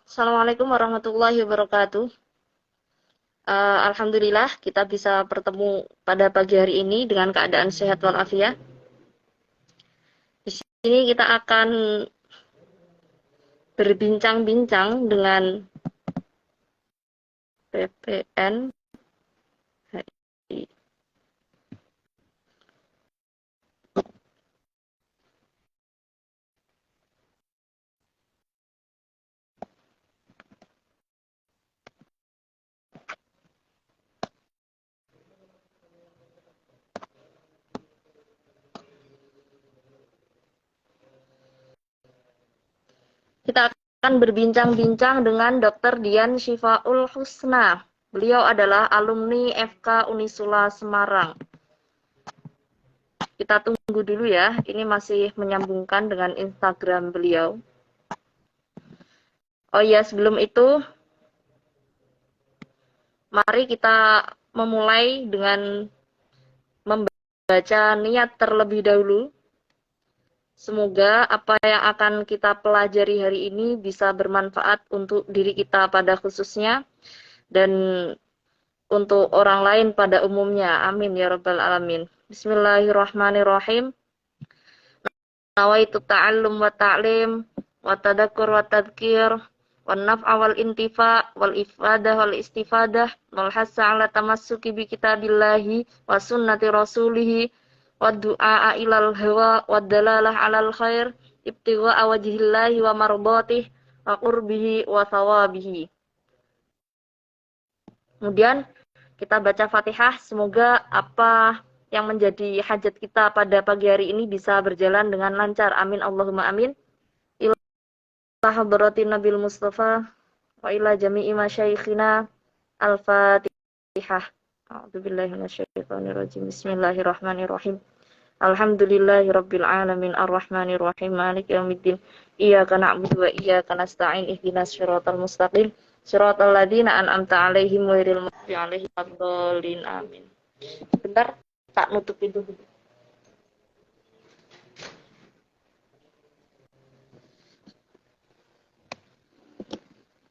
Assalamualaikum warahmatullahi wabarakatuh. Alhamdulillah kita bisa bertemu pada pagi hari ini dengan keadaan sehat walafiat. Di sini kita akan berbincang-bincang dengan PPN HI. Kita akan berbincang-bincang dengan Dr. Dian Syifaul Husna. Beliau adalah alumni FK Unisula Semarang. Kita tunggu dulu ya, ini masih menyambungkan dengan Instagram beliau. Oh iya, sebelum itu mari kita memulai dengan membaca niat terlebih dahulu. Semoga apa yang akan kita pelajari hari ini bisa bermanfaat untuk diri kita pada khususnya dan untuk orang lain pada umumnya. Amin ya rabbal alamin. Bismillahirrahmanirrahim. Nawaitu ta'allum wa ta'lim wa tadakkur wa tadkir wan naf'a wal intifa wal ifadah wal istifadah wal hassa ala tamassuki bi kitabillahi wa sunnati rasulih wa du'a ilal hawa wa dalalah alal khair ibtigha wajhillahi wa mardhatih wa qurbihi wa thawabihi. Kemudian kita baca Fatihah, semoga apa yang menjadi hajat kita pada pagi hari ini bisa berjalan dengan lancar. Amin Allahumma amin. Ila hadratin Nabil Mustafa wa ila jami'i masyayikhina al-Fatihah. A'udzubillahi minasyaitonirrajim. Bismillahirrahmanirrahim. Alhamdulillahirabbil alamin arrahmanir rahim maliki yaumiddin. Iyyaka na'budu wa iyyaka nasta'in ihdinas siratal mustaqim siratal ladzina an'amta 'alaihim ghairil maghdubi 'alaihim waladdallin. Amin. Bentar, tak nutup itu.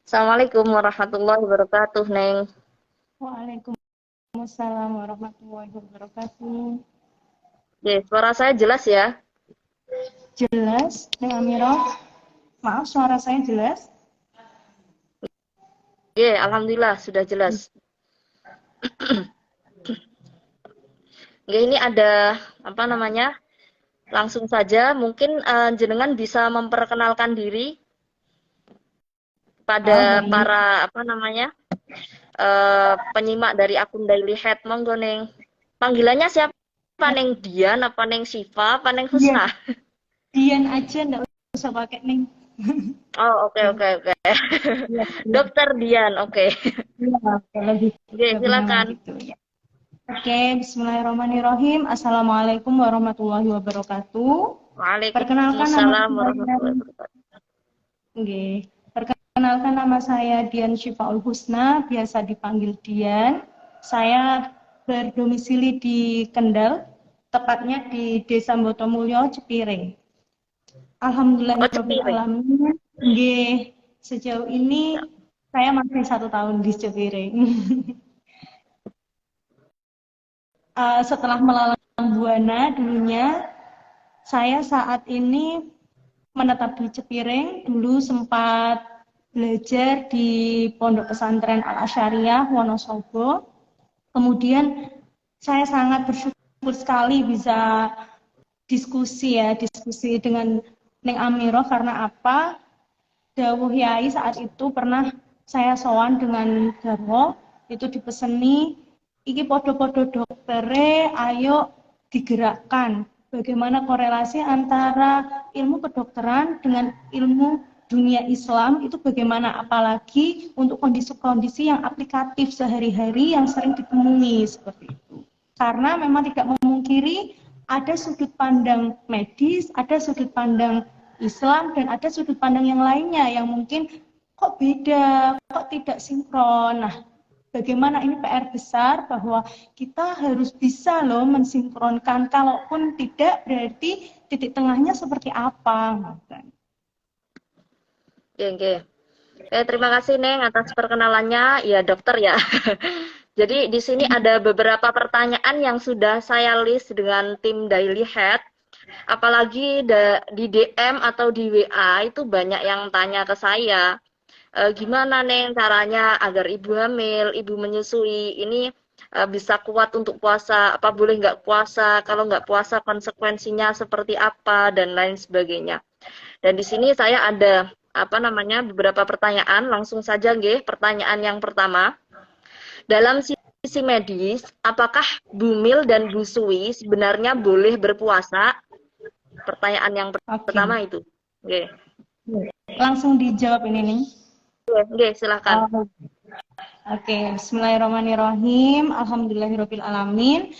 Assalamualaikum warahmatullahi wabarakatuh, Neng. Waalaikumsalam warahmatullahi wabarakatuh. Oke, suara saya jelas ya? Jelas, Neng Amiro? Maaf, suara saya jelas? Oke, alhamdulillah sudah jelas. Oke, ini ada apa namanya? Langsung saja, mungkin jenengan bisa memperkenalkan diri pada Baik. para apa namanya? Penyimak dari akun Daily Head. Monggo, Neng. Panggilannya siapa, Neng? Dian apa Neng Siva apa Neng Dian, Husna? Dian aja, nggak usah pakai Neng. Oh, oke oke oke. Iya, iya, Dokter Dian, oke. iya, oke, Oke, lebih nyaman silakan. gitu ya. Oke, Bismillahirrahmanirrahim. Assalamualaikum warahmatullahi wabarakatuh. Perkenalkan nama Waalaikumsalam saya, warahmatullahi wabarakatuh. Perkenalkan nama saya Dian Syifaul Husna, biasa dipanggil Dian. Saya berdomisili di Kendal, tepatnya di Desa Botomulyo, Cepiring. Oh, Cepiring. Alhamdulillahirobbilalamin. Sejauh ini saya masih 1 tahun di Cepiring. Setelah melalang buana dulunya, saya saat ini menetap di Cepiring. Dulu sempat belajar di Pondok Pesantren Al-Asyariah Wonosobo. Kemudian saya sangat bersyukur sekali bisa diskusi dengan Neng Amiro. Karena apa? Dawuh Yai saat itu pernah saya sowan dengan garwa, itu dipeseni, iki podo-podo doktere, ayo digerakkan. Bagaimana korelasi antara ilmu kedokteran dengan ilmu dunia Islam, itu bagaimana, apalagi untuk kondisi-kondisi yang aplikatif sehari-hari yang sering ditemui seperti itu. Karena memang tidak memungkiri ada sudut pandang medis, ada sudut pandang Islam, dan ada sudut pandang yang lainnya yang mungkin kok beda, kok tidak sinkron. Nah, bagaimana ini PR besar bahwa kita harus bisa loh mensinkronkan, kalaupun tidak berarti titik tengahnya seperti apa. Oke, oke. Terima kasih Neng atas perkenalannya. Ya, dokter ya. Jadi di sini ada beberapa pertanyaan yang sudah saya list dengan tim Daily Head. Apalagi di DM atau di WA itu banyak yang tanya ke saya. Gimana Neng caranya agar ibu hamil, ibu menyusui ini bisa kuat untuk puasa? Apa boleh nggak puasa? Kalau nggak puasa konsekuensinya seperti apa dan lain sebagainya. Dan di sini saya ada beberapa pertanyaan. Langsung saja nggih, pertanyaan yang pertama. Dalam sisi medis, apakah bumil dan busui sebenarnya boleh berpuasa? Pertanyaan yang Oke. pertama itu. Nggih. Langsung dijawab ini nih. Nggih, silakan. Oke, bismillahirrahmanirrahim. Alhamdulillahirabbil alamin.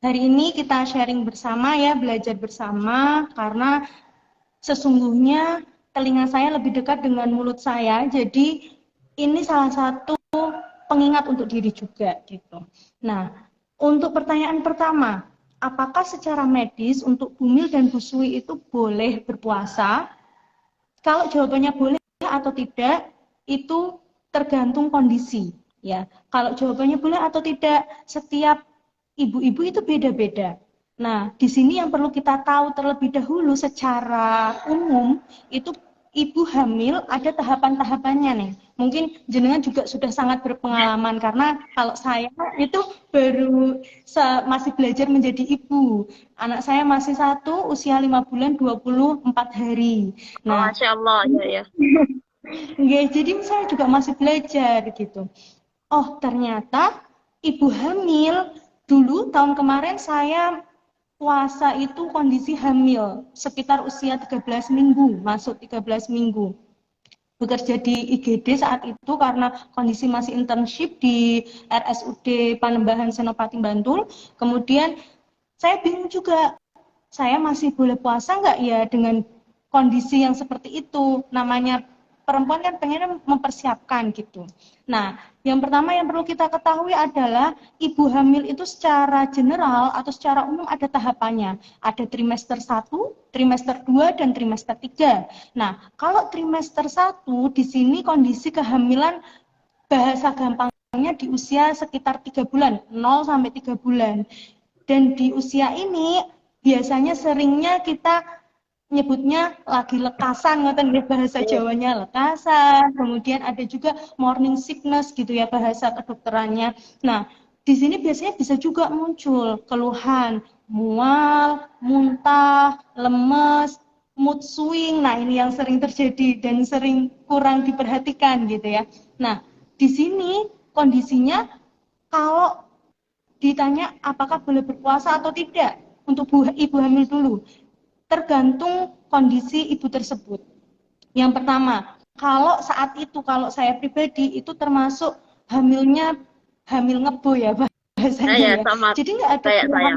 Hari ini kita sharing bersama ya, belajar bersama karena sesungguhnya telinga saya lebih dekat dengan mulut saya. Jadi ini salah satu pengingat untuk diri juga gitu. Nah, untuk pertanyaan pertama, apakah secara medis untuk bumil dan busui itu boleh berpuasa? Kalau jawabannya boleh atau tidak, itu tergantung kondisi. Ya, kalau jawabannya boleh atau tidak, setiap ibu-ibu itu beda-beda. Nah, di sini yang perlu kita tahu terlebih dahulu secara umum itu ibu hamil ada tahapan-tahapannya nih. Mungkin jenengan juga sudah sangat berpengalaman karena kalau saya itu baru masih belajar menjadi ibu. Anak saya masih satu, usia 5 bulan 24 hari. Oh, Nah, Masya Allah, ya ya. ya, jadi saya juga masih belajar gitu. Oh, ternyata ibu hamil dulu tahun kemarin saya puasa itu kondisi hamil sekitar usia 13 minggu, masuk 13 minggu. Bekerja di IGD saat itu karena kondisi masih internship di RSUD Panembahan Senopati Bantul. Kemudian saya bingung juga, saya masih boleh puasa nggak ya dengan kondisi yang seperti itu. Namanya perempuan kan pengen mempersiapkan gitu. Nah, yang pertama yang perlu kita ketahui adalah ibu hamil itu secara general atau secara umum ada tahapannya. Ada trimester 1, trimester 2, dan trimester 3. Nah, kalau trimester 1 di sini kondisi kehamilan bahasa gampangnya di usia sekitar 3 bulan, 0 sampai 3 bulan. Dan di usia ini biasanya seringnya kita nyebutnya lagi lekasan, ngoten ya bahasa Jawanya lekasan. Kemudian ada juga morning sickness gitu ya bahasa kedokterannya. Nah, di sini biasanya bisa juga muncul keluhan mual, muntah, lemes, mood swing. Nah, ini yang sering terjadi dan sering kurang diperhatikan gitu ya. Nah, di sini kondisinya kalau ditanya apakah boleh berpuasa atau tidak untuk ibu hamil dulu, tergantung kondisi ibu tersebut. Yang pertama, kalau saat itu kalau saya pribadi itu termasuk hamilnya hamil ngebo ya bahasanya Ya, ya. sama Jadi nggak ada kayak saya. keluhan.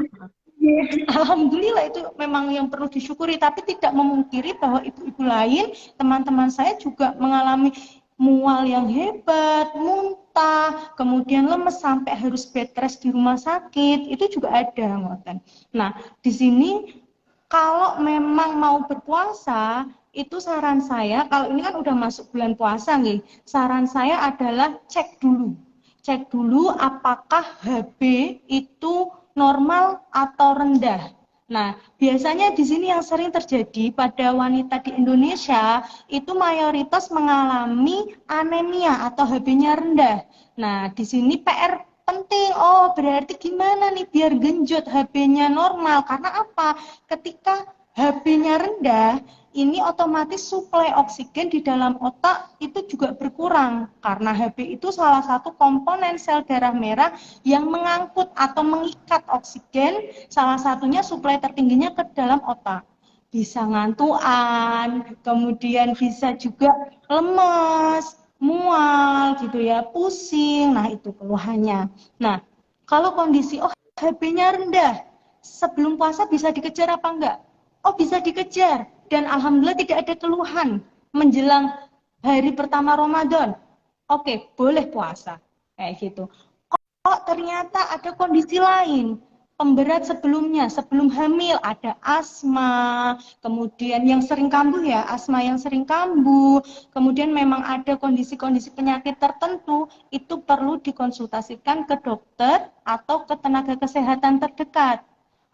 Alhamdulillah itu memang yang perlu disyukuri, tapi tidak memungkiri bahwa ibu-ibu lain, teman-teman saya juga mengalami mual yang hebat, muntah, kemudian lemes sampai harus bed rest di rumah sakit, itu juga ada ngoten. Nah, di sini kalau memang mau berpuasa, itu saran saya, kalau ini kan udah masuk bulan puasa nih, saran saya adalah cek dulu. Cek dulu apakah HB itu normal atau rendah. Nah, biasanya di sini yang sering terjadi pada wanita di Indonesia itu mayoritas mengalami anemia atau HB-nya rendah. Nah, di sini PR penting. Oh, berarti gimana nih biar genjot HB-nya normal? Karena apa? Ketika HB-nya rendah, ini otomatis suplai oksigen di dalam otak itu juga berkurang karena HB itu salah satu komponen sel darah merah yang mengangkut atau mengikat oksigen, salah satunya suplai tertingginya ke dalam otak. Bisa ngantuan, kemudian bisa juga lemes, mual gitu ya, pusing. Nah, itu keluhannya. Nah, kalau kondisi HB-nya rendah, sebelum puasa bisa dikejar apa enggak? Oh, bisa dikejar. Dan alhamdulillah tidak ada keluhan menjelang hari pertama Ramadan. Oke, boleh puasa. Kayak gitu. Oh, ternyata ada kondisi lain. pemberat sebelumnya, sebelum hamil ada asma, kemudian yang sering kambuh ya, asma yang sering kambuh, kemudian memang ada kondisi-kondisi penyakit tertentu, itu perlu dikonsultasikan ke dokter atau ke tenaga kesehatan terdekat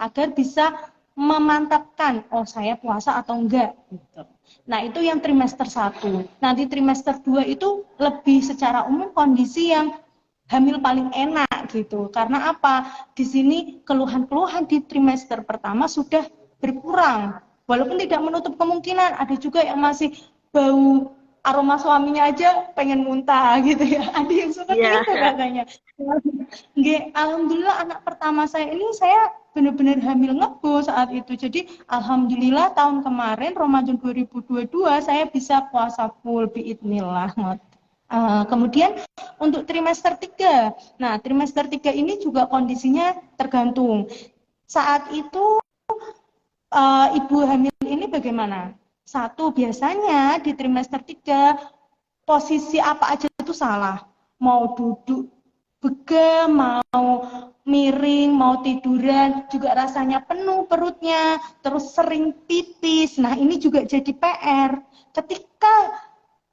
agar bisa memantapkan, oh saya puasa atau enggak gitu. Nah, itu yang trimester 1. Nanti trimester 2 itu lebih secara umum kondisi yang hamil paling enak gitu. Karena apa? Di sini keluhan-keluhan di trimester pertama sudah berkurang. Walaupun tidak menutup kemungkinan ada juga yang masih bau aroma suaminya aja pengen muntah gitu ya. Ada yang seperti Iya. itu katanya. Nggih, alhamdulillah anak pertama saya ini saya benar-benar hamil ngebul saat itu. Jadi alhamdulillah tahun kemarin Ramadan 2022 saya bisa puasa full biidznillah. Kemudian untuk trimester 3. Nah, trimester 3 ini juga kondisinya tergantung. Saat itu ibu hamil ini bagaimana? Satu, biasanya di trimester 3 posisi apa aja itu salah. Mau duduk bega, mau miring, mau tiduran, juga rasanya penuh perutnya, terus sering pipis. Nah, ini juga jadi PR. Ketika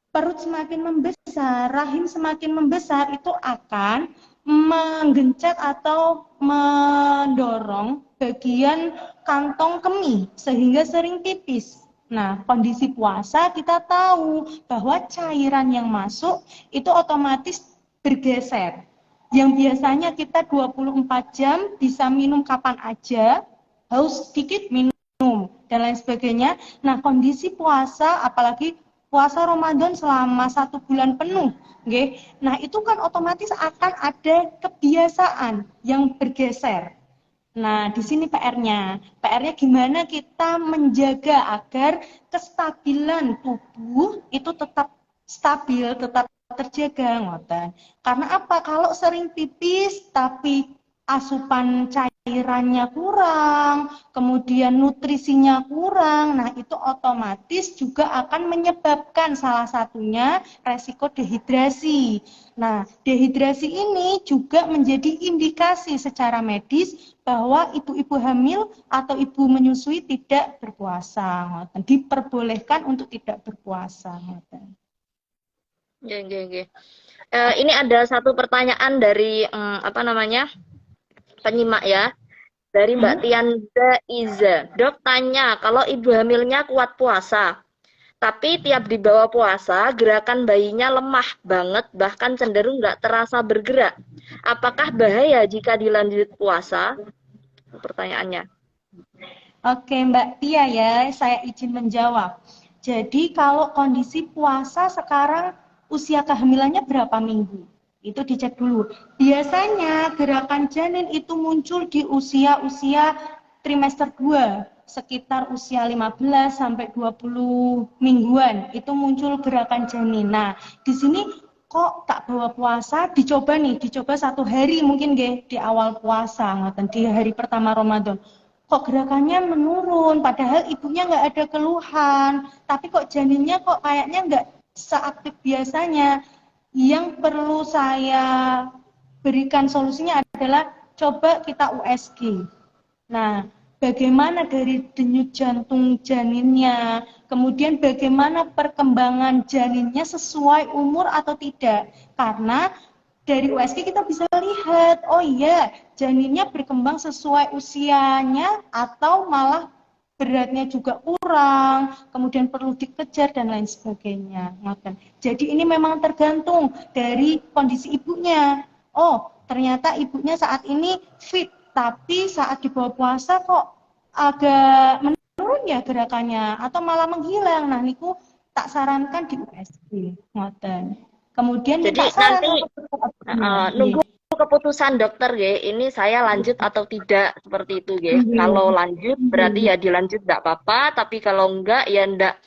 perut semakin membesar, rahim semakin membesar, itu akan menggencet atau mendorong bagian kantong kemih sehingga sering pipis. Nah, kondisi puasa kita tahu bahwa cairan yang masuk itu otomatis bergeser. Yang biasanya kita 24 jam bisa minum kapan aja, haus sedikit minum, dan lain sebagainya. Nah, kondisi puasa, apalagi puasa Ramadan selama 1 bulan penuh, okay? Nah itu kan otomatis akan ada kebiasaan yang bergeser. Nah di sini PR-nya gimana kita menjaga agar kestabilan tubuh itu tetap stabil, tetap terjaga, ngoten. Karena apa? Kalau sering pipis tapi asupan cairannya kurang, kemudian nutrisinya kurang, nah itu otomatis juga akan menyebabkan salah satunya resiko dehidrasi. Nah, dehidrasi ini juga menjadi indikasi secara medis bahwa ibu-ibu hamil atau ibu menyusui tidak berpuasa, diperbolehkan untuk tidak berpuasa. Ini ada satu pertanyaan dari penyimak ya, dari Mbak Tianda Iza. Dok tanya, kalau ibu hamilnya kuat puasa, tapi tiap dibawa puasa, gerakan bayinya lemah banget, bahkan cenderung nggak terasa bergerak. Apakah bahaya jika dilanjut puasa? Pertanyaannya. Oke Mbak Tia ya, saya izin menjawab. Jadi kalau kondisi puasa sekarang usia kehamilannya berapa minggu? Itu dicek dulu. Biasanya gerakan janin itu muncul di usia-usia trimester 2, sekitar usia 15 sampai 20 mingguan. Itu muncul gerakan janin. Nah, di sini kok tak bawa puasa, dicoba 1 hari mungkin di awal puasa, di hari pertama Ramadan. Kok gerakannya menurun, padahal ibunya nggak ada keluhan, tapi kok janinnya kok kayaknya nggak seaktif biasanya. Yang perlu saya berikan solusinya adalah coba kita USG. Nah, bagaimana dari denyut jantung janinnya, kemudian bagaimana perkembangan janinnya sesuai umur atau tidak. Karena dari USG kita bisa lihat, oh iya, janinnya berkembang sesuai usianya atau malah beratnya juga kurang, kemudian perlu dikejar dan lain sebagainya. Jadi ini memang tergantung dari kondisi ibunya. Oh, ternyata ibunya saat ini fit, tapi saat dibawa puasa kok agak menurun ya gerakannya atau malah menghilang. Nah, niku tak sarankan di USG. Kemudian Jadi minta saran nanti nunggu keputusan dokter ya, ini saya lanjut atau tidak seperti itu ya. Kalau lanjut berarti ya dilanjut enggak apa-apa, tapi kalau enggak ya enggak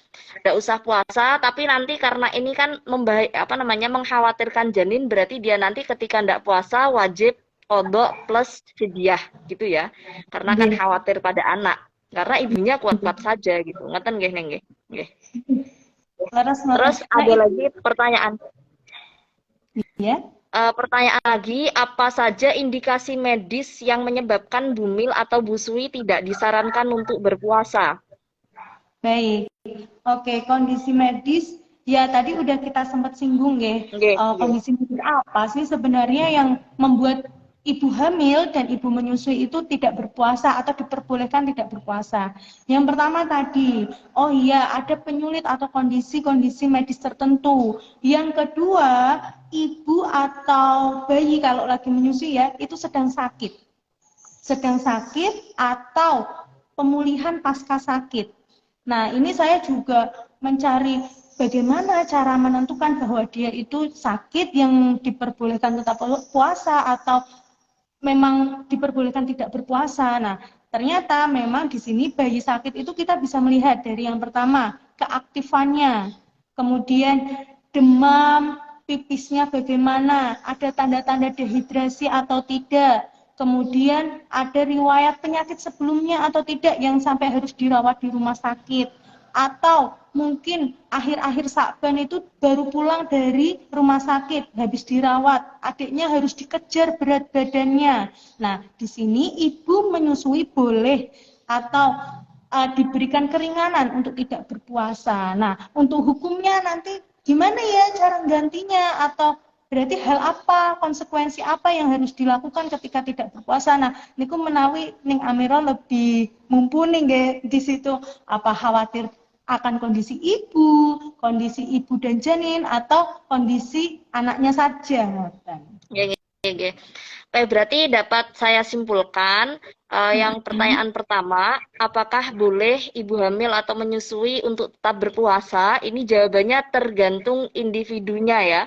usah puasa, tapi nanti karena ini kan mengkhawatirkan janin, berarti dia nanti ketika enggak puasa wajib qadha plus fidyah gitu ya. Karena kan khawatir pada anak. Karena ibunya kuat-kuat saja gitu. Ngeten nggih, Neng nggih. Nggih. Terus ada lagi pertanyaan. Ya. Pertanyaan lagi, apa saja indikasi medis yang menyebabkan bumil atau busui tidak disarankan untuk berpuasa? Baik. Oke, kondisi medis ya tadi udah kita sempat singgung ya. Nggih, nggih. Kondisi medis apa sih sebenarnya yang membuat ibu hamil dan ibu menyusui itu tidak berpuasa atau diperbolehkan tidak berpuasa? Yang pertama tadi, oh iya ada penyulit atau kondisi-kondisi medis tertentu. Yang kedua, ibu atau bayi kalau lagi menyusui ya itu sedang sakit. Sedang sakit atau pemulihan pasca sakit. Nah, ini saya juga mencari bagaimana cara menentukan bahwa dia itu sakit yang diperbolehkan tetap puasa atau memang diperbolehkan tidak berpuasa. Nah, ternyata memang di sini bayi sakit itu kita bisa melihat dari yang pertama, keaktifannya, kemudian demam, pipisnya bagaimana, ada tanda-tanda dehidrasi atau tidak, kemudian ada riwayat penyakit sebelumnya atau tidak yang sampai harus dirawat di rumah sakit, atau mungkin akhir-akhir Sakban itu baru pulang dari rumah sakit, habis dirawat, adiknya harus dikejar berat badannya. Nah, di sini ibu menyusui boleh atau diberikan keringanan untuk tidak berpuasa. Nah, untuk hukumnya nanti gimana ya cara gantinya atau berarti hal apa, konsekuensi apa yang harus dilakukan ketika tidak berpuasa. Nah, niku menawi ning Amira lebih mumpuni nggih di situ apa khawatir akan kondisi ibu dan janin atau kondisi anaknya saja. Nggih, nggih, nggih. Oke, berarti dapat saya simpulkan yang pertanyaan pertama, apakah boleh ibu hamil atau menyusui untuk tetap berpuasa? Ini jawabannya tergantung individunya ya.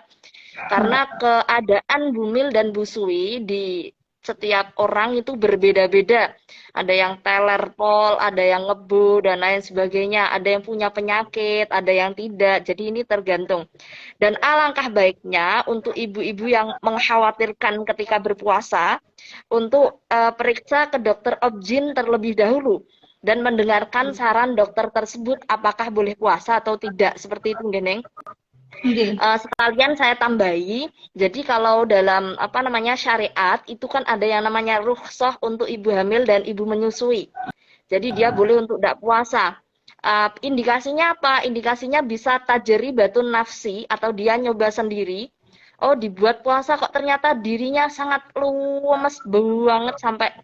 Karena keadaan bumil dan busui di setiap orang itu berbeda-beda. Ada yang teler pol, ada yang ngebu, dan lain sebagainya. Ada yang punya penyakit, ada yang tidak. Jadi ini tergantung. Dan alangkah baiknya untuk ibu-ibu yang mengkhawatirkan ketika berpuasa, untuk periksa ke dokter obgyn terlebih dahulu. Dan mendengarkan saran dokter tersebut apakah boleh puasa atau tidak. Seperti itu, Geneng. Sekalian saya tambahi, jadi kalau dalam syariat itu kan ada yang namanya rukhsah untuk ibu hamil dan ibu menyusui. Jadi dia boleh untuk tidak puasa. Indikasinya apa? Indikasinya bisa tajribatun nafsi atau dia nyoba sendiri. Oh, dibuat puasa kok ternyata dirinya sangat lemes banget sampai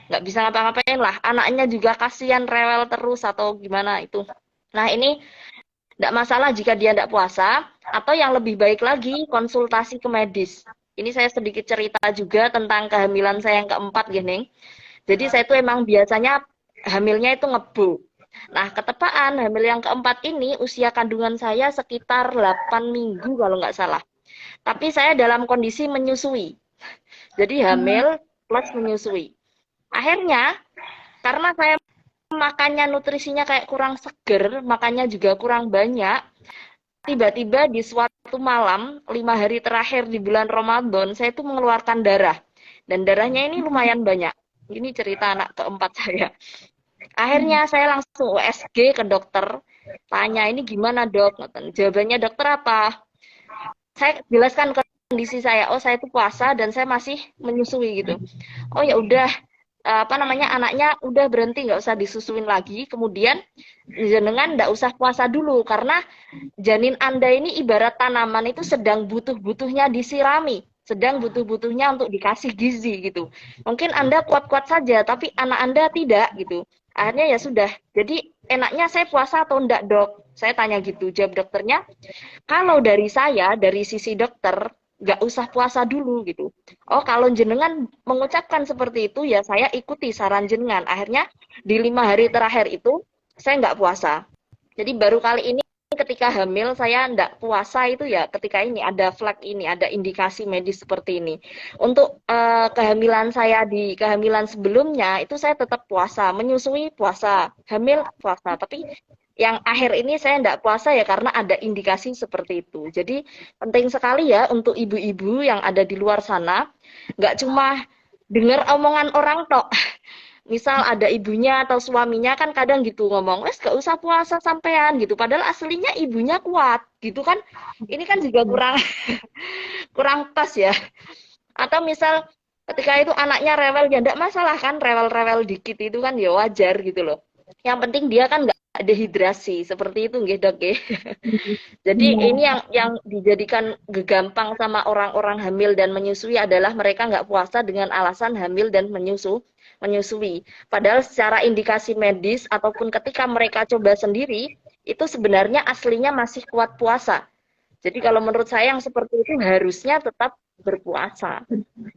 nggak bisa ngapa-ngapain lah. Anaknya juga kasihan rewel terus atau gimana itu. Nah, ini tidak masalah jika dia tidak puasa, atau yang lebih baik lagi, konsultasi ke medis. Ini saya sedikit cerita juga tentang kehamilan saya yang keempat, Geneng. Jadi saya itu emang biasanya hamilnya itu ngebu. Nah, ketepaan hamil yang keempat ini, usia kandungan saya sekitar 8 minggu kalau nggak salah. Tapi saya dalam kondisi menyusui. Jadi hamil plus menyusui. Akhirnya, karena saya makannya nutrisinya kayak kurang seger, makannya juga kurang banyak. Tiba-tiba di suatu malam, 5 hari terakhir di bulan Ramadan, saya itu mengeluarkan darah. Dan darahnya ini lumayan banyak. Ini cerita anak keempat saya. Akhirnya saya langsung USG ke dokter. Tanya, ini gimana dok? Jawabannya dokter apa? Saya jelaskan kondisi saya. Oh, saya itu puasa dan saya masih menyusui gitu. Oh ya udah, anaknya udah berhenti, nggak usah disusuin lagi, kemudian jenengan nggak usah puasa dulu karena janin Anda ini ibarat tanaman itu sedang butuh-butuhnya disirami, sedang butuh-butuhnya untuk dikasih gizi gitu. Mungkin Anda kuat-kuat saja tapi anak Anda tidak gitu. Akhirnya ya sudah, jadi enaknya saya puasa atau enggak dok? Saya tanya gitu, jawab dokternya, kalau dari saya, dari sisi dokter, nggak usah puasa dulu gitu. Oh, kalau jenengan mengucapkan seperti itu, ya saya ikuti saran jenengan. Akhirnya di 5 hari terakhir itu, saya nggak puasa. Jadi baru kali ini ketika hamil, saya nggak puasa itu ya ketika ini ada flag ini, ada indikasi medis seperti ini. Untuk kehamilan saya di kehamilan sebelumnya, itu saya tetap puasa. Menyusui puasa, hamil puasa. Tapi yang akhir ini saya tidak puasa ya karena ada indikasi seperti itu. Jadi penting sekali ya untuk ibu-ibu yang ada di luar sana, nggak cuma dengar omongan orang tok. Misal ada ibunya atau suaminya kan kadang gitu ngomong, wes gak usah puasa sampean gitu. Padahal aslinya ibunya kuat gitu kan. Ini kan juga kurang kurang pas ya. Atau misal ketika itu anaknya rewel, ya enggak masalah kan, rewel-rewel dikit itu kan ya wajar gitu loh. Yang penting dia kan nggak dehidrasi, seperti itu nggih Dok ya. Jadi ini Iya. yang dijadikan gegampang sama orang-orang hamil dan menyusui adalah mereka nggak puasa dengan alasan hamil dan menyusui. Padahal secara indikasi medis ataupun ketika mereka coba sendiri, itu sebenarnya aslinya masih kuat puasa. Jadi kalau menurut saya yang seperti itu harusnya tetap berpuasa.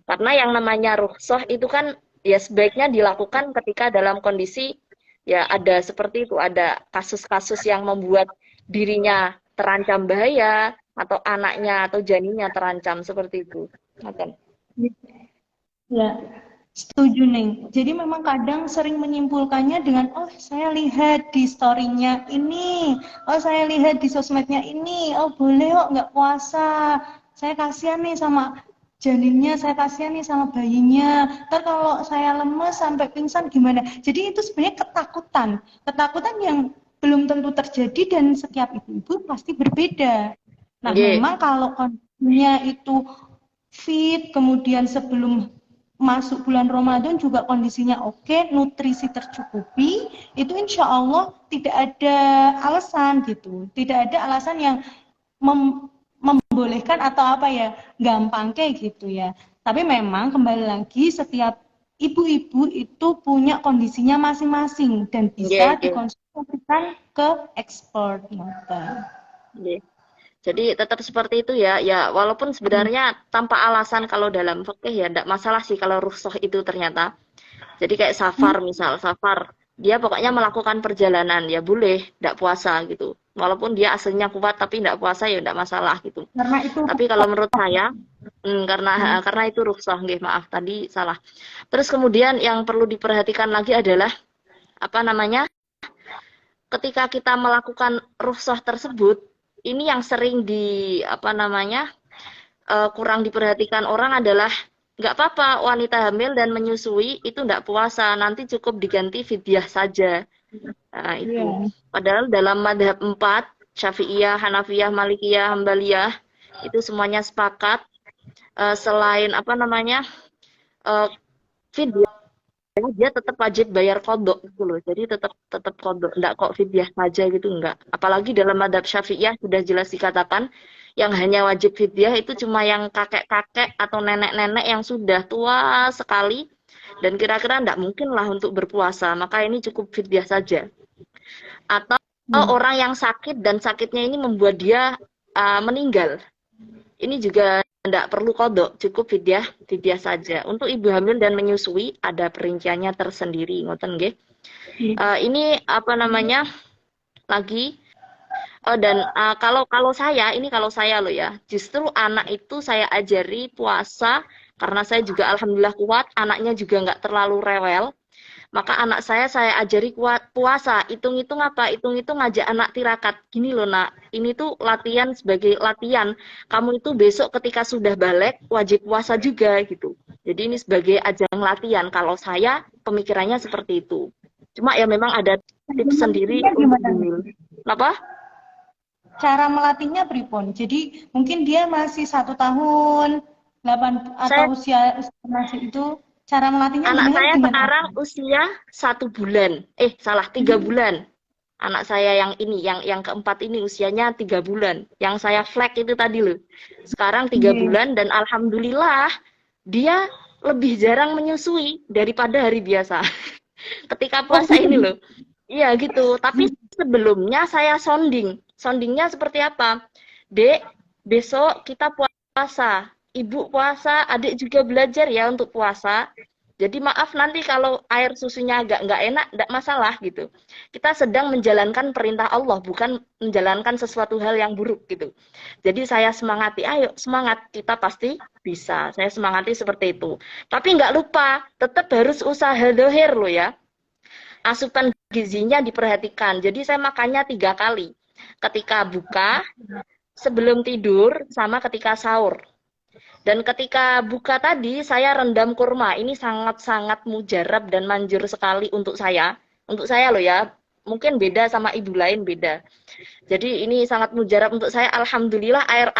Karena yang namanya rukhsah itu kan ya sebaiknya dilakukan ketika dalam kondisi ya ada seperti itu, ada kasus-kasus yang membuat dirinya terancam bahaya atau anaknya atau janinnya terancam seperti itu. Ngoten. Ya, setuju nih. Jadi memang kadang sering menyimpulkannya dengan, oh saya lihat di story-nya ini, oh saya lihat di sosmednya ini, oh boleh kok nggak puasa. Saya kasihan nih sama janinnya, saya kasihan nih sama bayinya. Ntar kalau saya lemes sampai pingsan gimana? Jadi itu sebenarnya ketakutan. Ketakutan yang belum tentu terjadi dan setiap ibu-ibu pasti berbeda. Nah, Nggih. memang kalau kondisinya itu fit, kemudian sebelum masuk bulan Ramadan juga kondisinya oke, nutrisi tercukupi, itu insya Allah tidak ada alasan gitu, tidak ada alasan yang membolehkan atau apa ya, gampang kayak gitu ya. Tapi memang kembali lagi setiap ibu-ibu itu punya kondisinya masing-masing dan bisa Nggih, nggih. dikonsultasikan ke expert. Nggih. Jadi tetap seperti itu ya. Ya, walaupun sebenarnya tanpa alasan kalau dalam fikih ya enggak masalah sih kalau rukhsah itu ternyata. Jadi kayak safar misal, safar. Dia pokoknya melakukan perjalanan, ya boleh, enggak puasa gitu. Walaupun dia aslinya kuat tapi enggak puasa ya enggak masalah gitu. Karena itu Tapi kalau menurut saya, karena itu rukhsah, nggih, maaf tadi salah. Terus kemudian yang perlu diperhatikan lagi adalah apa namanya? Ketika kita melakukan rukhsah tersebut, ini yang sering di apa namanya? Kurang diperhatikan orang adalah nggak apa-apa wanita hamil dan menyusui itu nggak puasa, nanti cukup diganti fidyah saja. Nah, itu. ya. Padahal dalam madhab 4, Syafi'iyah, Hanafiyah, Malikiyah, Hambaliyah, itu semuanya sepakat selain apa namanya uh, fidyah, dia tetap wajib bayar kodok gitu loh. Jadi tetap tetap kodok, enggak kok fidyah saja gitu enggak. Apalagi dalam madhab Syafi'iyah sudah jelas dikatakan yang hanya wajib fidyah itu cuma yang kakek-kakek atau nenek-nenek yang sudah tua sekali dan kira-kira enggak mungkin lah untuk berpuasa. Maka ini cukup fidyah saja. Atau orang yang sakit dan sakitnya ini membuat dia meninggal. Ini juga tidak perlu kodok, cukup fidyah saja. Untuk ibu hamil dan menyusui ada perinciannya tersendiri, ngoten nggih. Ini apa namanya lagi dan kalau saya ini kalau saya loh ya, justru anak itu saya ajari puasa karena saya juga alhamdulillah kuat, anaknya juga nggak terlalu rewel. Maka anak saya ajari kuat puasa, hitung-hitung apa? Hitung-hitung ngajak anak tirakat. Gini loh nak, ini tuh latihan sebagai latihan. Kamu itu besok ketika sudah balik wajib puasa juga gitu. Jadi ini sebagai ajang latihan. Kalau saya pemikirannya seperti itu. Cuma ya memang ada tips sendiri untuk Gimana? hamil. Kenapa? Cara melatihnya pripun? Jadi mungkin dia masih 1 tahun, 8 Saya atau usia masih itu, cara melatihnya anak jenengan saya gimana? sekarang usia 1 bulan. Salah 3 bulan. Anak saya yang ini, yang keempat ini usianya 3 bulan. Yang saya flag itu tadi loh. Sekarang 3 bulan dan alhamdulillah dia lebih jarang menyusui daripada hari biasa. Ketika Oh, puasa ini loh. Iya gitu. Tapi sebelumnya saya sounding. Soundingnya seperti apa? Dek, besok kita puasa. Ibu puasa, adik juga belajar ya untuk puasa. Jadi maaf nanti kalau air susunya agak nggak enak, nggak masalah gitu. Kita sedang menjalankan perintah Allah, bukan menjalankan sesuatu hal yang buruk gitu. Jadi saya semangati, ayo semangat, kita pasti bisa. Saya semangati seperti itu. Tapi nggak lupa, tetap harus usaha dohir loh ya. Asupan gizinya diperhatikan. Jadi saya makannya 3 kali. Ketika buka, sebelum tidur, sama ketika sahur. Dan ketika buka tadi, saya rendam kurma. Ini sangat-sangat mujarab dan manjur sekali untuk saya. Untuk saya loh ya. mungkin beda sama ibu lain beda. Jadi ini sangat mujarab untuk saya. Alhamdulillah air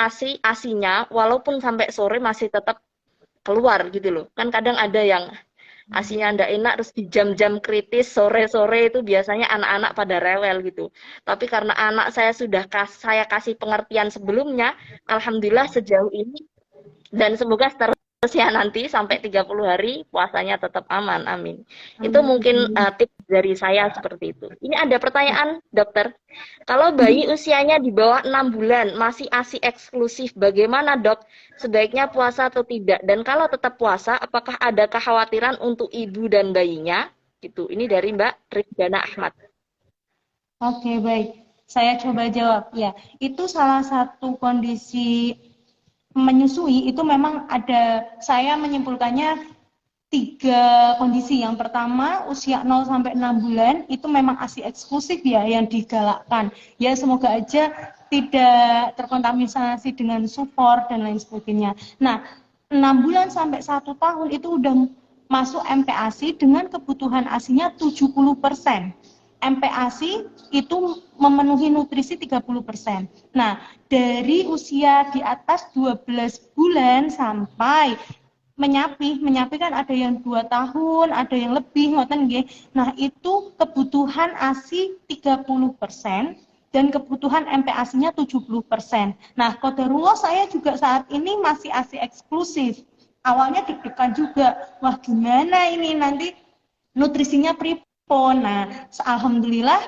asinya walaupun sampai sore masih tetap keluar gitu loh. Kan kadang ada yang asinya ndak enak terus di jam-jam kritis sore-sore itu biasanya anak-anak pada rewel gitu. Tapi karena anak saya sudah saya kasih pengertian sebelumnya, alhamdulillah sejauh ini dan semoga seterusnya nanti sampai 30 hari puasanya tetap aman. Amin. Itu mungkin tips dari saya seperti itu. Ini ada pertanyaan, dokter. Kalau bayi usianya di bawah 6 bulan masih ASI eksklusif, bagaimana dok? Sebaiknya puasa atau tidak? Dan kalau tetap puasa, apakah ada kekhawatiran untuk ibu dan bayinya? Gitu. Ini dari Mbak Ridana Ahmad. Oke, baik. Saya coba jawab. Ya, itu salah satu kondisi menyusui itu memang ada, saya menyimpulkannya 3 kondisi. Yang pertama, usia 0 sampai 6 bulan itu memang ASI eksklusif ya yang digalakkan. Ya semoga aja tidak terkontaminasi dengan sufor dan lain sebagainya. Nah, 6 bulan sampai 1 tahun itu udah masuk MPASI dengan kebutuhan ASINya 70%. MPASI itu memenuhi nutrisi 30%. Nah, dari usia di atas 12 bulan sampai menyapi kan ada yang 2 tahun, ada yang lebih, ngoten nggih. Nah, itu kebutuhan ASI 30% dan kebutuhan MPASI-nya 70%. Nah, qadarullah saya juga saat ini masih ASI eksklusif. Awalnya deg-degan juga, wah gimana ini nanti nutrisinya pripon. Nah, alhamdulillah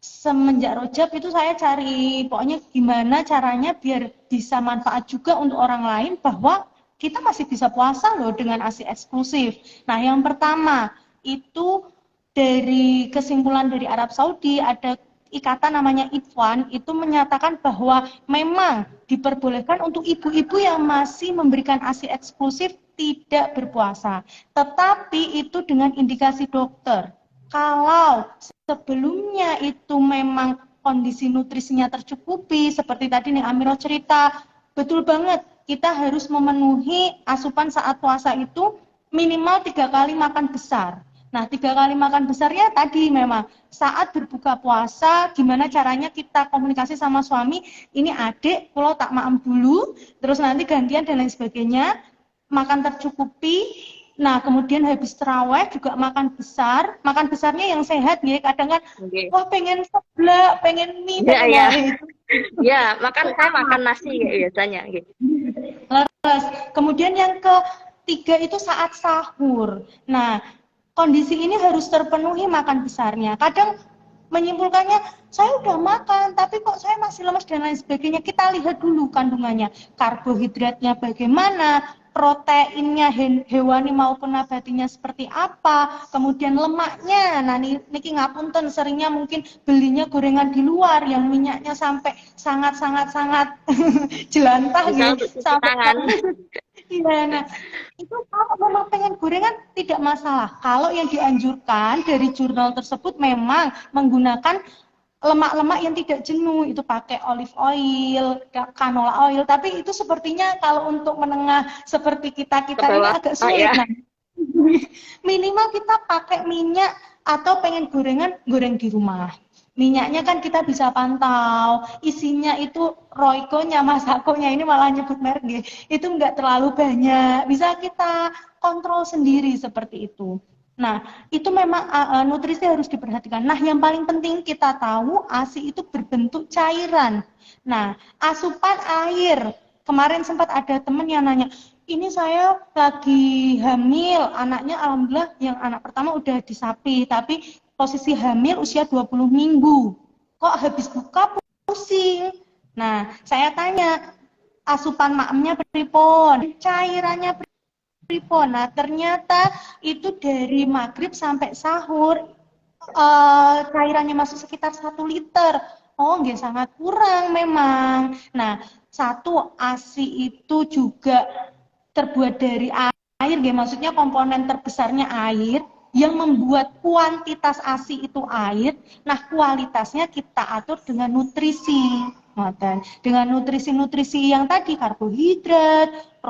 semenjak Rojab itu saya cari pokoknya gimana caranya biar bisa manfaat juga untuk orang lain bahwa kita masih bisa puasa loh dengan ASI eksklusif. Nah, yang pertama itu dari kesimpulan dari Arab Saudi ada ikatan namanya IFWAN itu menyatakan bahwa memang diperbolehkan untuk ibu-ibu yang masih memberikan ASI eksklusif tidak berpuasa. Tetapi itu dengan indikasi dokter. Kalau sebelumnya itu memang kondisi nutrisinya tercukupi, seperti tadi nih Amiro cerita, betul banget, kita harus memenuhi asupan saat puasa itu minimal 3 kali makan besar. Nah, 3 kali makan besarnya tadi memang saat berbuka puasa, gimana caranya kita komunikasi sama suami, ini adik, kalau tak maem dulu, terus nanti gantian dan lain sebagainya, makan tercukupi. Nah, kemudian habis terawih juga makan besar. Makan besarnya yang sehat ya. Kadang kan, wah pengen seblak, pengen mie, pengen ya. itu. Ya, saya makan nasi biasanya. Leres. Kemudian yang ketiga itu saat sahur. Nah, kondisi ini harus terpenuhi makan besarnya. Kadang menyimpulkannya, saya udah makan, tapi kok saya masih lemas dan lain sebagainya. Kita lihat dulu kandungannya. Karbohidratnya bagaimana, proteinnya hewani maupun nabatinya seperti apa, kemudian lemaknya. Nah, niki ngapunten seringnya mungkin belinya gorengan di luar yang minyaknya sampai sangat jelantah gitu, sampai iya. Nah, itu kalau memang pengen gorengan tidak masalah. Kalau yang dianjurkan dari jurnal tersebut memang menggunakan lemak-lemak yang tidak jenuh, itu pakai olive oil, canola oil, tapi itu sepertinya kalau untuk menengah seperti kita ini agak sulit. Nah, minimal kita pakai minyak atau pengen gorengan, goreng di rumah. Minyaknya kan kita bisa pantau, isinya itu Royco-nya, Masako-nya, ini malah nyebut merek, itu enggak terlalu banyak, bisa kita kontrol sendiri seperti itu. Nah, itu memang nutrisi harus diperhatikan. Nah, yang paling penting kita tahu ASI itu berbentuk cairan. Nah, asupan air. Kemarin sempat ada teman yang nanya, ini saya lagi hamil, anaknya alhamdulillah yang anak pertama udah disapi, tapi posisi hamil usia 20 minggu. Kok habis buka pusing? Nah, saya tanya, asupan maemnya pripun? Cairannya pripun? Nah, ternyata itu dari maghrib sampai sahur cairannya masuk sekitar 1 liter. Oh, nggak, sangat kurang memang. Nah, satu ASI itu juga terbuat dari air, maksudnya komponen terbesarnya air yang membuat kuantitas ASI itu air. Nah, kualitasnya kita atur dengan nutrisi. Ngoten. Dengan nutrisi-nutrisi yang tadi, karbohidrat,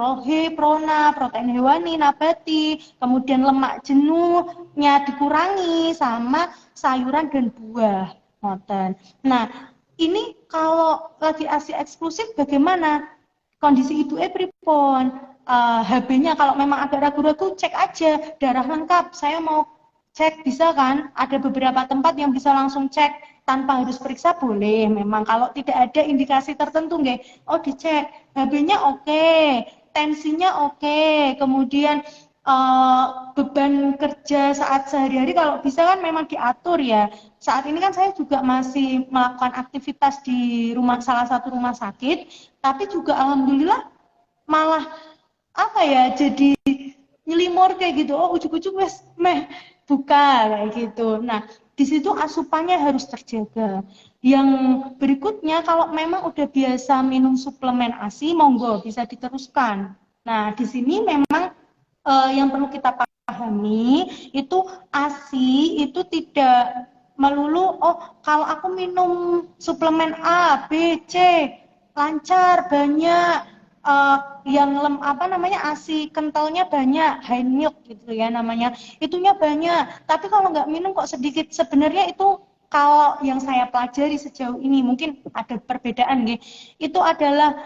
prona, protein hewani, nabati, kemudian lemak jenuhnya dikurangi sama sayuran dan buah. Ngoten. Nah, ini kalau lagi ASI eksklusif bagaimana? Kondisi ibu pripun? HB-nya kalau memang agak ragu-ragu cek aja darah lengkap. Saya mau cek bisa kan? Ada beberapa tempat yang bisa langsung cek tanpa harus periksa boleh. Memang kalau tidak ada indikasi tertentu nggih, oh dicek HB-nya oke, tensinya oke, kemudian beban kerja saat sehari-hari kalau bisa kan memang diatur ya. Saat ini kan saya juga masih melakukan aktivitas di salah satu rumah sakit, tapi juga alhamdulillah malah apa ya jadi nyelimur kayak gitu. Oh ujuk-ujuk wes meh buka kayak gitu. Nah di situ asupannya harus terjaga. Yang berikutnya kalau memang udah biasa minum suplemen ASI, monggo bisa diteruskan. Nah di sini memang yang perlu kita pahami itu ASI itu tidak melulu kalau aku minum suplemen A, B, C lancar banyak yang ASI kentalnya banyak, high milk gitu ya namanya, itunya banyak. Tapi kalau nggak minum kok sedikit. Sebenarnya itu kalau yang saya pelajari sejauh ini mungkin ada perbedaan gitu. Itu adalah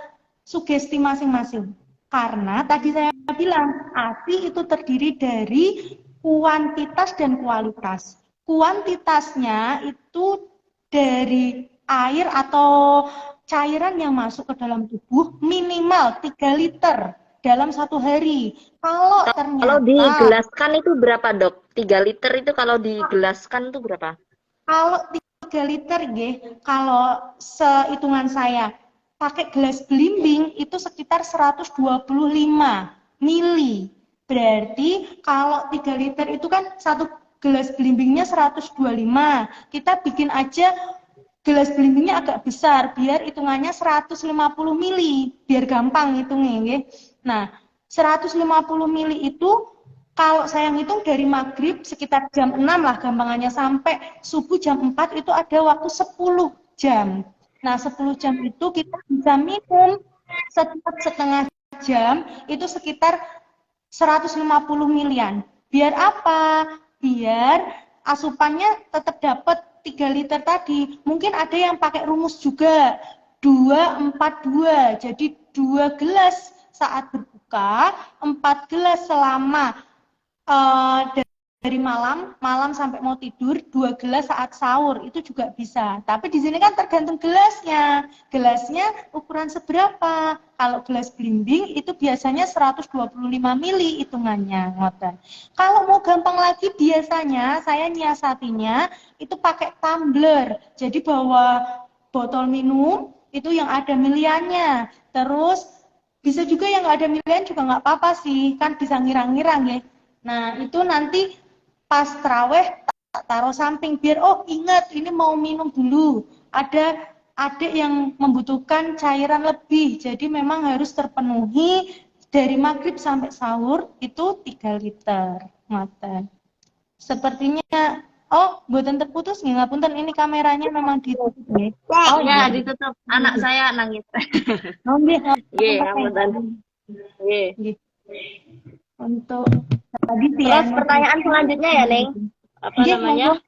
sugesti masing-masing. Karena tadi saya bilang ASI itu terdiri dari kuantitas dan kualitas. Kuantitasnya itu dari air atau cairan yang masuk ke dalam tubuh minimal 3 liter dalam satu hari. Kalau Kalau ternyata digelaskan itu berapa, Dok? 3 liter itu kalau digelaskan itu berapa? kalau 3 liter kalau sehitungan saya pakai gelas belimbing itu sekitar 125 mili. Berarti kalau 3 liter itu kan satu gelas belimbingnya 125. Kita bikin aja gelas belimbingnya agak besar biar hitungannya 150 mili biar gampang hitungnya. Nah 150 mili itu kalau saya ngitung dari maghrib sekitar jam 6 lah gampangannya sampai subuh jam 4 itu ada waktu 10 jam. Nah 10 jam itu kita bisa minum setiap setengah jam itu sekitar 150 milian. Biar apa? Biar asupannya tetap dapat 3 liter tadi. Mungkin ada yang pakai rumus juga 2-4-2. Jadi 2 gelas saat berbuka, 4 gelas selama dari malam sampai mau tidur, 2 gelas saat sahur itu juga bisa. Tapi di sini kan tergantung gelasnya. Gelasnya ukuran seberapa? Kalau gelas belimbing itu biasanya 125 mili hitungannya, ngoten. Kalau mau gampang lagi biasanya saya nyiasatinya itu pakai tumbler. Jadi bawa botol minum itu yang ada miliannya. Terus bisa juga yang nggak ada milian juga nggak apa-apa sih, kan bisa ngirang-ngirang ya. Nah, itu nanti pas terawih tak taruh samping biar ingat ini mau minum dulu. Ada adik yang membutuhkan cairan lebih. Jadi memang harus terpenuhi dari maghrib sampai sahur itu 3 liter. Ngoten. Sepertinya mboten terputus nggih, ngapunten ini kameranya memang ditutup nggih. Ya, ditutup. Anak saya nangis. Nggih, ngapunten. Nggih. Untuk tadi sih Terus pertanyaan selanjutnya ya, Neng. Apa namanya?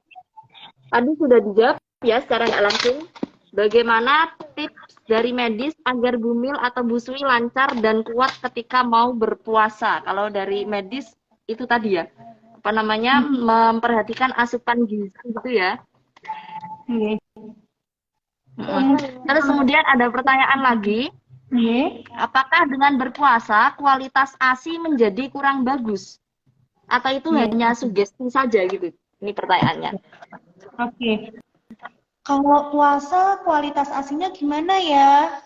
Tadi sudah dijawab ya secara nggak langsung. Bagaimana tips dari medis agar bumil atau busui lancar dan kuat ketika mau berpuasa? Kalau dari medis itu tadi ya, apa namanya, memperhatikan asupan gizi gitu ya. Terus kemudian ada pertanyaan lagi. Apakah dengan berpuasa kualitas ASI menjadi kurang bagus? Atau itu hanya sugesti saja gitu? Ini pertanyaannya. Oke. Kalau puasa kualitas ASINya gimana ya?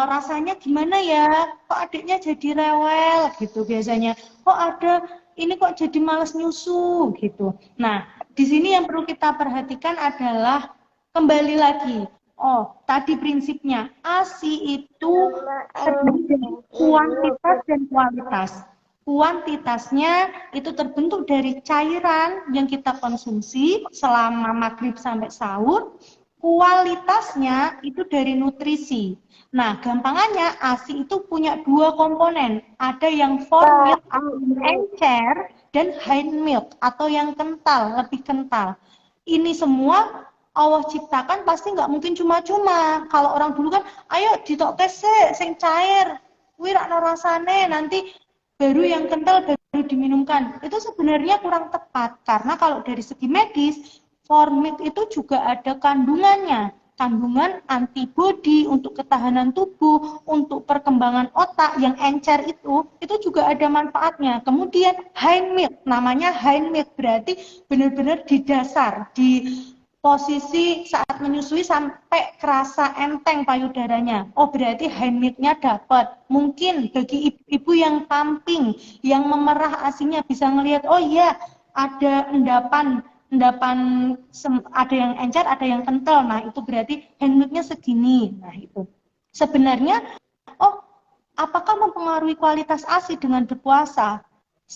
Rasanya gimana ya? Kok adiknya jadi rewel gitu biasanya? Kok ada ini kok jadi malas nyusu gitu. Nah, di sini yang perlu kita perhatikan adalah kembali lagi. Tadi prinsipnya ASI itu terdiri dari kuantitas dan kualitas. Kuantitasnya itu terbentuk dari cairan yang kita konsumsi selama maghrib sampai sahur. kualitasnya itu dari nutrisi. Nah, gampangannya ASI itu punya dua komponen. Ada yang form milk atau encer dan hind milk atau yang kental, lebih kental. Ini semua Allah ciptakan pasti nggak mungkin cuma-cuma. Kalau orang dulu kan, ayo ditok tes sing cair, kuwi ra rasane, nanti baru yang kental baru diminumkan. Itu sebenarnya kurang tepat karena kalau dari segi medis, formik itu juga ada kandungannya. Kandungan antibodi untuk ketahanan tubuh, untuk perkembangan otak yang encer itu juga ada manfaatnya. Kemudian hind milk, namanya hind milk berarti benar-benar di dasar, di posisi saat menyusui sampai kerasa enteng payudaranya. Oh, berarti hind milk-nya dapat. Mungkin bagi ibu yang pumping, yang memerah ASINya bisa ngelihat, oh iya, ada endapan ada yang encer, ada yang kental. Nah, itu berarti hind milk-nya segini. Nah, itu. Sebenarnya, oh, apakah mempengaruhi kualitas ASI dengan berpuasa?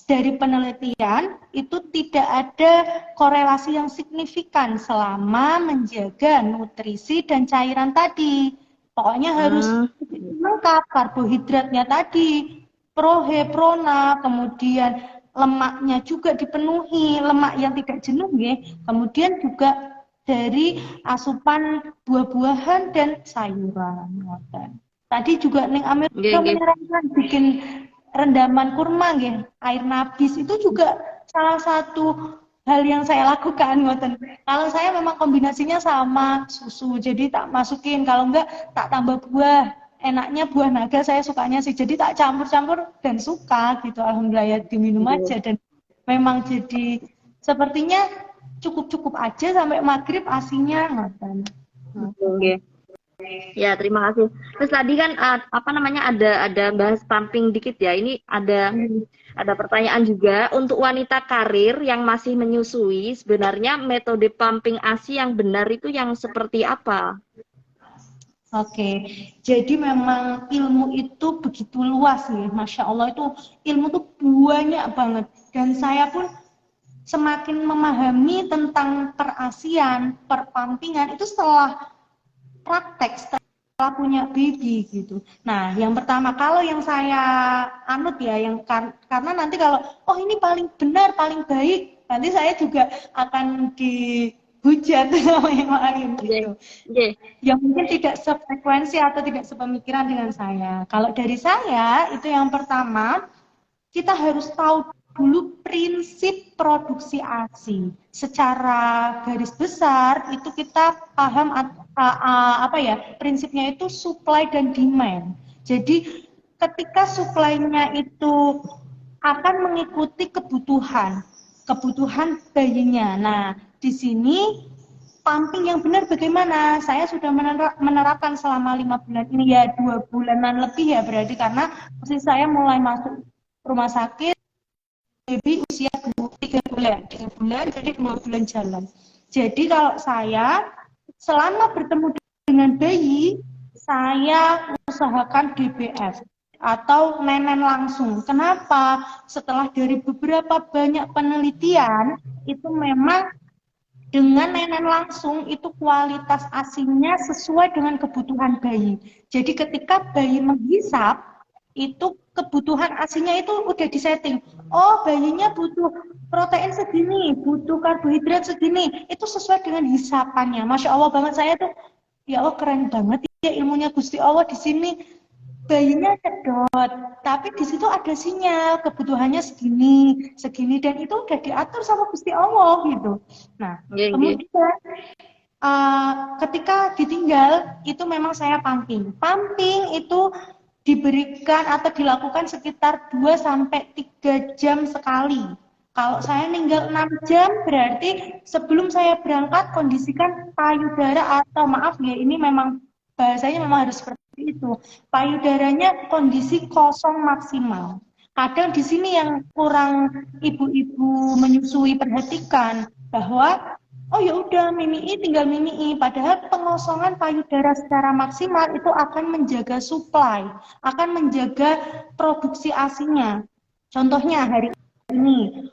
Dari penelitian itu tidak ada korelasi yang signifikan selama menjaga nutrisi dan cairan tadi. Pokoknya harus lengkap karbohidratnya tadi, prohe, prona, kemudian lemaknya juga dipenuhi, lemak yang tidak jenuh ya. Kemudian juga dari asupan buah-buahan dan sayuran. Tadi juga Neng Amir menyarankan bikin rendaman kurma nggih, air nabis itu juga salah satu hal yang saya lakukan ngoten. Kalau saya memang kombinasinya sama susu, jadi tak masukin, kalau enggak tak tambah buah. Enaknya buah naga saya sukanya sih, jadi tak campur-campur dan suka gitu. Alhamdulillah ya diminum aja dan memang jadi sepertinya cukup-cukup aja sampai maghrib asinya ngoten. Oke. Ya, terima kasih. Terus tadi kan ada bahas pumping dikit ya. Ini ada pertanyaan juga untuk wanita karir yang masih menyusui, sebenarnya metode pumping ASI yang benar itu yang seperti apa? Oke, jadi memang ilmu itu begitu luas nih, Masya Allah itu ilmu tuh banyak banget. Dan saya pun semakin memahami tentang perasian, perpampingan itu setelah praktek, setelah punya baby gitu. Nah, yang pertama kalau yang saya anut ya, yang karena nanti kalau oh ini paling benar, paling baik, nanti saya juga akan dihujat sama yang lain gitu. Yang mungkin tidak sefrekuensi atau tidak sepemikiran dengan saya. Kalau dari saya itu yang pertama kita harus tahu dulu prinsip produksi ASI. Secara garis besar itu kita paham prinsipnya itu supply dan demand. Jadi ketika supply-nya itu akan mengikuti kebutuhan bayinya. Nah, di sini pumping yang benar bagaimana? Saya sudah menerapkan selama 5 bulan ini ya, 2 bulanan lebih ya berarti karena posisi saya mulai masuk rumah sakit baby usia 3 bulan jadi 2 bulan jalan. Jadi kalau saya selama bertemu dengan bayi saya usahakan DBF atau nenen langsung. Kenapa? Setelah dari beberapa banyak penelitian itu memang dengan nenen langsung itu kualitas ASINya sesuai dengan kebutuhan bayi. Jadi ketika bayi menghisap itu kebutuhan ASINya itu udah disetting. Oh, bayinya butuh protein segini, butuh karbohidrat segini. Itu sesuai dengan hisapannya. Masya Allah banget, saya tuh ya Allah keren banget ya ilmunya Gusti Allah di sini. Bayinya cedot, tapi di situ ada sinyal kebutuhannya segini dan itu udah diatur sama Gusti Allah gitu. Nah, kemudian ketika ditinggal itu memang saya pumping. Pumping itu diberikan atau dilakukan sekitar 2-3 jam sekali. Kalau saya ninggal 6 jam berarti sebelum saya berangkat kondisikan payudara atau maaf ya ini memang bahasanya memang harus seperti itu. Payudaranya kondisi kosong maksimal. Kadang di sini yang kurang ibu-ibu menyusui perhatikan bahwa oh ya udah mimii tinggal mimii, padahal pengosongan payudara secara maksimal itu akan menjaga supply, akan menjaga produksi ASINya. Contohnya hari ini,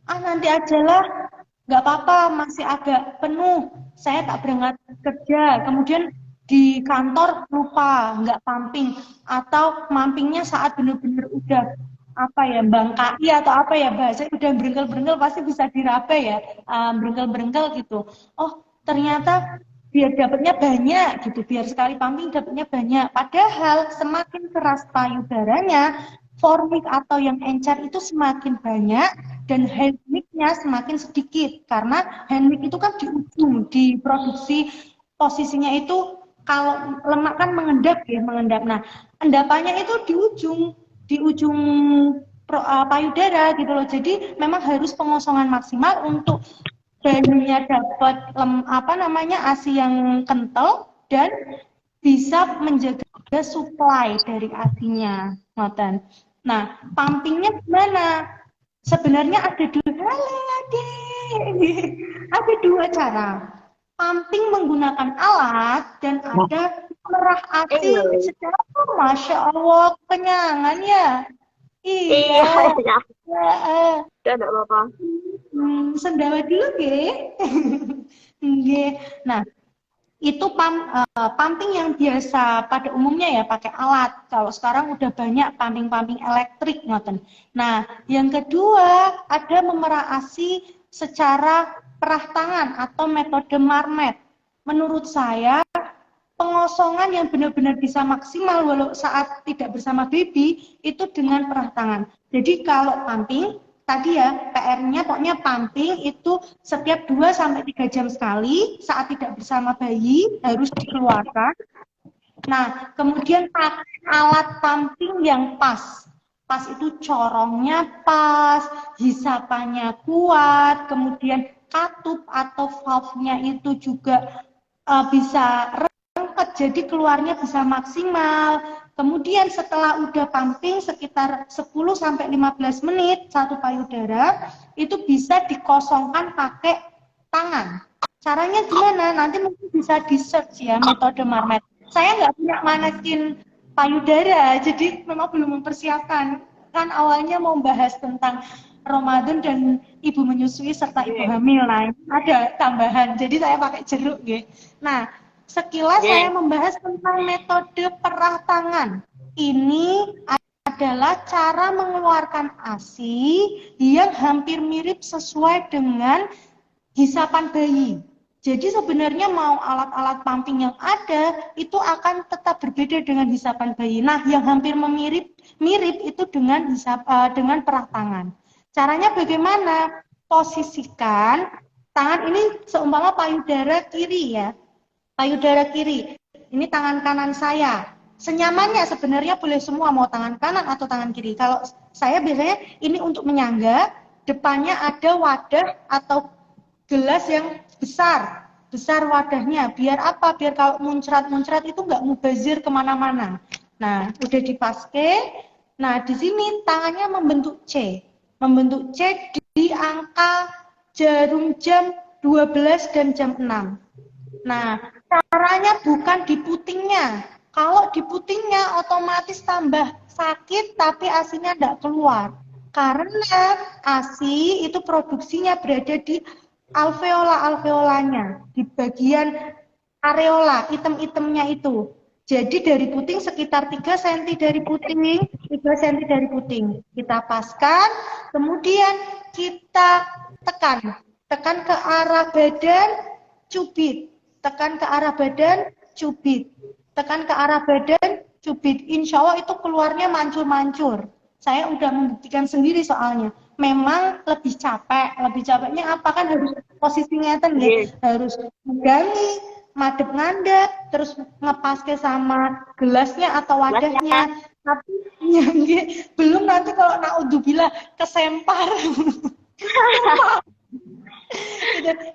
nanti ajalah nggak apa-apa, masih agak penuh, saya tak berangkat kerja, kemudian di kantor lupa, nggak pumping, atau pumpingnya saat benar-benar udah apa ya, bangkai atau apa ya bahasa, udah berengkel-berengkel pasti bisa dirape ya, berengkel-berengkel gitu. Oh, ternyata biar dapatnya banyak gitu, biar sekali pumping dapatnya banyak. Padahal semakin keras payudaranya, formik atau yang encer itu semakin banyak dan handmix-nya semakin sedikit. Karena handmix itu kan di ujung, diproduksi posisinya itu kalau lemak kan mengendap ya, mengendap. Nah, endapannya itu di ujung payudara gitu loh. Jadi memang harus pengosongan maksimal untuk bahannya dapat ASI yang kental dan bisa menjaga supply dari ASINya, ngoten. Nah, pumpingnya gimana? Sebenarnya ada dua, ada dua cara. Pumping menggunakan alat dan ada merah ASI Iya, secara, Masya Allah, kenyangan ya. iya, Iya, ya, ya, udah enggak apa-apa. sendawa dulu nggih. Nggih. Nah, itu pumping yang biasa pada umumnya ya pakai alat. Kalau sekarang udah banyak pumping-pumping elektrik ngoten. Nah, yang kedua ada memerah ASI secara perah tangan atau metode marmet. Menurut saya pengosongan yang benar-benar bisa maksimal walau saat tidak bersama baby itu dengan perah tangan. Jadi kalau pumping tadi ya PR-nya pokoknya pumping itu setiap 2-3 jam sekali saat tidak bersama bayi harus dikeluarkan. Nah, kemudian pakai alat pumping yang pas. Pas itu corongnya pas, hisapannya kuat, kemudian katup atau valve-nya itu juga bisa jadi keluarnya bisa maksimal. Kemudian setelah udah pumping sekitar 10-15 menit satu payudara itu bisa dikosongkan pakai tangan. Caranya gimana? Nanti mungkin bisa di search ya metode marmet. Saya nggak punya manekin payudara, jadi memang belum mempersiapkan. Kan awalnya mau bahas tentang Ramadan dan ibu menyusui serta ibu Oke. hamil. Nah, ada tambahan. Jadi saya pakai jeruk, gitu. Nah, sekilas saya Oke. membahas tentang metode perah tangan. Ini adalah cara mengeluarkan ASI yang hampir mirip sesuai dengan hisapan bayi. Jadi sebenarnya mau alat-alat pumping yang ada itu akan tetap berbeda dengan hisapan bayi. Nah, yang hampir mirip itu dengan dengan perah tangan. Caranya bagaimana? Posisikan tangan ini seumpama payudara kiri ya, payudara kiri. Ini tangan kanan saya. Senyamannya sebenarnya boleh semua, mau tangan kanan atau tangan kiri. Kalau saya biasanya ini untuk menyangga, depannya ada wadah atau gelas yang besar. Besar wadahnya. Biar apa? Biar kalau muncrat-muncrat itu nggak mubazir kemana-mana. Nah, udah dipaske. Nah, di sini tangannya membentuk C. Membentuk C di angka jarum jam 12 dan jam 6. Nah, caranya bukan di putingnya. Kalau di putingnya otomatis tambah sakit tapi asinya tidak keluar. Karena asi itu produksinya berada di alveola-alveolanya, di bagian areola, item-itemnya itu. Jadi dari puting sekitar 3 cm dari puting, 3 cm dari puting. Kita paskan, kemudian kita tekan. Tekan ke arah badan, cubit. Tekan ke arah badan, cubit. Tekan ke arah badan, cubit. Insya Allah itu keluarnya mancur-mancur. Saya udah membuktikan sendiri soalnya. Memang lebih capek. Lebih capeknya apa kan harus posisinya kan ya, harus megangi, madep ngandep, terus ngepaske sama gelasnya atau Gelasnya. wadahnya. Tapi ya, belum nanti kalau naudzubillah kesempar. Gitu.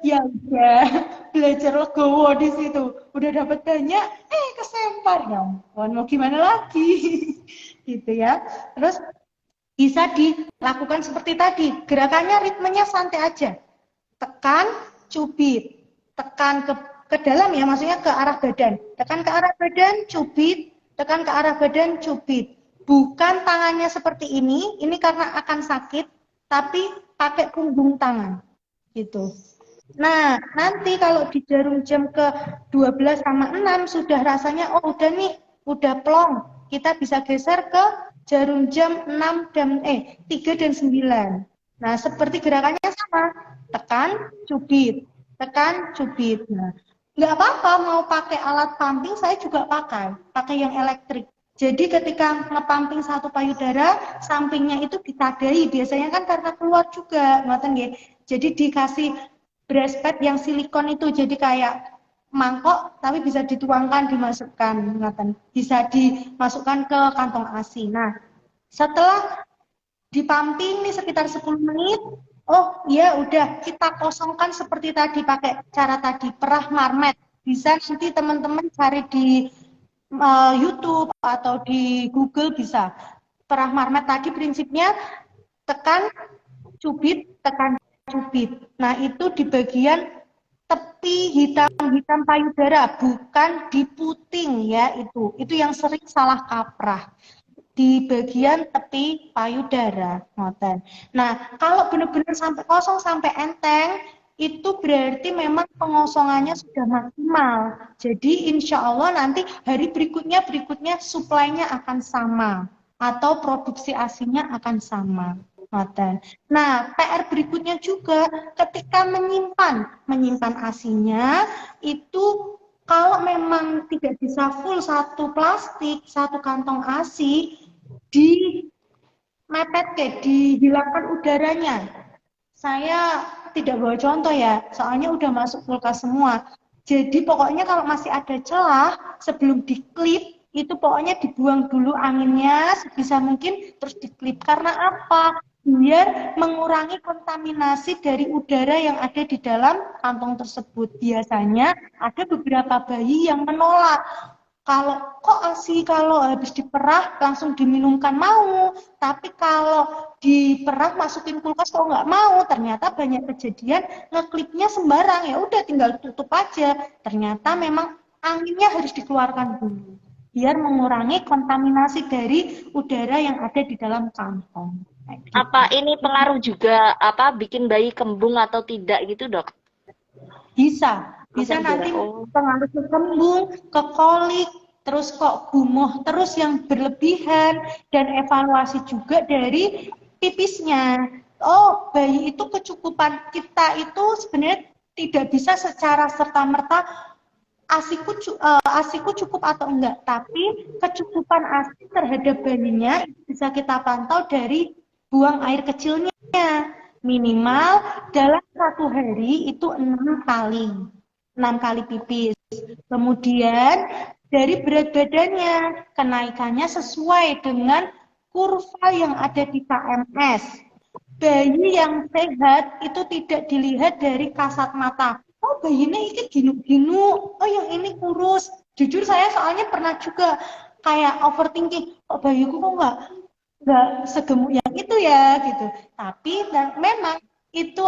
Ya udah belajar legowo di situ, udah dapat banyak, kesempar ya ampun, mau gimana lagi. Gitu ya. Terus bisa dilakukan seperti tadi, gerakannya ritmenya santai aja, tekan, cubit, tekan ke dalam ya, maksudnya ke arah badan, tekan ke arah badan, cubit, tekan ke arah badan, cubit. Bukan tangannya seperti ini karena akan sakit, tapi pakai punggung tangan. gitu. Nah, nanti kalau di jarum jam ke 12 sama 6 sudah rasanya, oh udah nih, udah plong. Kita bisa geser ke jarum jam 6 dan 3 dan 9. Nah, seperti gerakannya sama. Tekan, cubit. Tekan, cubit. Nah, nggak apa-apa mau pakai alat pumping, saya juga pakai yang elektrik. Jadi ketika ngepumping satu payudara, sampingnya itu ditadai. Biasanya kan karena keluar juga, ngoten nggih. Jadi dikasih breastpad yang silikon itu, jadi kayak mangkok tapi bisa dituangkan, dimasukkan, bisa dimasukkan ke kantong ASI. Nah, setelah dipumping nih sekitar 10 menit, oh ya udah kita kosongkan seperti tadi pakai cara tadi, perah marmet. Bisa nanti teman-teman cari di YouTube atau di Google bisa. Perah marmet tadi prinsipnya tekan cubit, tekan cubit. Nah, itu di bagian tepi hitam-hitam payudara, bukan di puting ya itu. Itu yang sering salah kaprah. Di bagian tepi payudara, ngoten. Nah, kalau benar-benar sampai kosong sampai enteng, itu berarti memang pengosongannya sudah maksimal. Jadi insya Allah nanti hari berikutnya suplainya akan sama atau produksi ASINya akan sama. Nah, PR berikutnya juga ketika menyimpan ASINya itu kalau memang tidak bisa full satu plastik, satu kantong ASI, dihilangkan udaranya. Saya tidak bawa contoh ya, soalnya udah masuk kulkas semua. Jadi pokoknya kalau masih ada celah sebelum diklip, itu pokoknya dibuang dulu anginnya sebisa mungkin, terus diklip. Karena apa? Biar mengurangi kontaminasi dari udara yang ada di dalam kantong tersebut. Biasanya ada beberapa bayi yang menolak. Kok ASI kalau habis diperah langsung diminumkan mau, tapi kalau diperah masukin kulkas kok nggak mau. Ternyata banyak kejadian ngeklipnya sembarang, ya udah tinggal tutup aja. Ternyata memang anginnya harus dikeluarkan dulu biar mengurangi kontaminasi dari udara yang ada di dalam kantong. Apa ini pengaruh juga bikin bayi kembung atau tidak gitu, Dok? Bisa nanti pengaruh ke kembung, ke kolik, terus kok gumoh terus yang berlebihan, dan evaluasi juga dari pipisnya. Oh, bayi itu kecukupan kita itu sebenarnya tidak bisa secara serta-merta ASIku cukup atau enggak, tapi kecukupan ASI terhadap bayinya bisa kita pantau dari buang air kecilnya. Minimal dalam satu hari itu 6 kali pipis. Kemudian dari berat badannya, kenaikannya sesuai dengan kurva yang ada di KMS. Bayi yang sehat itu tidak dilihat dari kasat mata. Oh, bayinya ini ginu-ginu, oh yang ini kurus. Jujur saya soalnya pernah juga kayak overthinking, oh bayiku kok nggak segemuk yang itu ya gitu. Tapi memang itu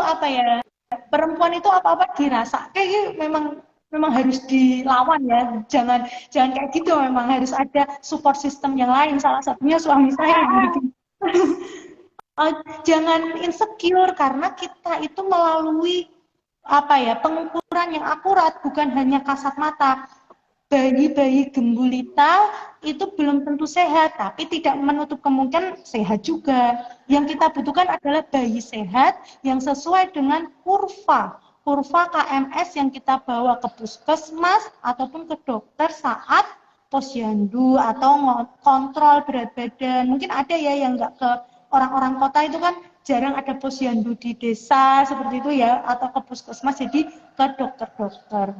perempuan itu apa-apa dirasa kayak memang harus dilawan ya, jangan kayak gitu, memang harus ada support system yang lain, salah satunya suami saya gitu. Jangan insecure karena kita itu melalui pengukuran yang akurat, bukan hanya kasat mata. Bayi-bayi gembulita itu belum tentu sehat, tapi tidak menutup kemungkinan sehat juga. Yang kita butuhkan adalah bayi sehat yang sesuai dengan kurva KMS yang kita bawa ke puskesmas ataupun ke dokter saat posyandu atau kontrol berat badan. Mungkin ada ya yang nggak ke orang-orang kota itu kan jarang ada posyandu di desa seperti itu ya, atau ke puskesmas, jadi ke dokter-dokter.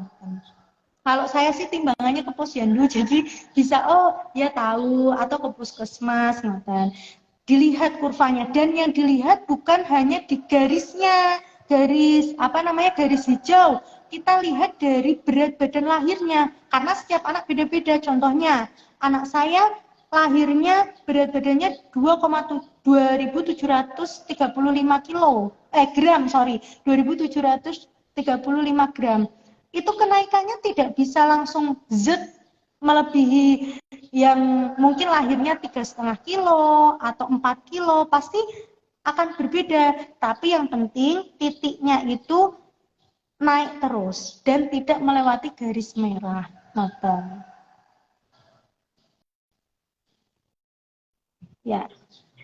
Kalau saya sih timbangannya ke posyandu, jadi bisa ya tahu, atau ke puskesmas, dilihat kurvanya, dan yang dilihat bukan hanya di garisnya, garis hijau, kita lihat dari berat badan lahirnya, karena setiap anak beda-beda. Contohnya anak saya lahirnya berat badannya 2.735 gram. Itu kenaikannya tidak bisa langsung melebihi yang mungkin lahirnya 3,5 kilo atau 4 kilo. Pasti akan berbeda. Tapi yang penting titiknya itu naik terus dan tidak melewati garis merah. Ngoten. Ya.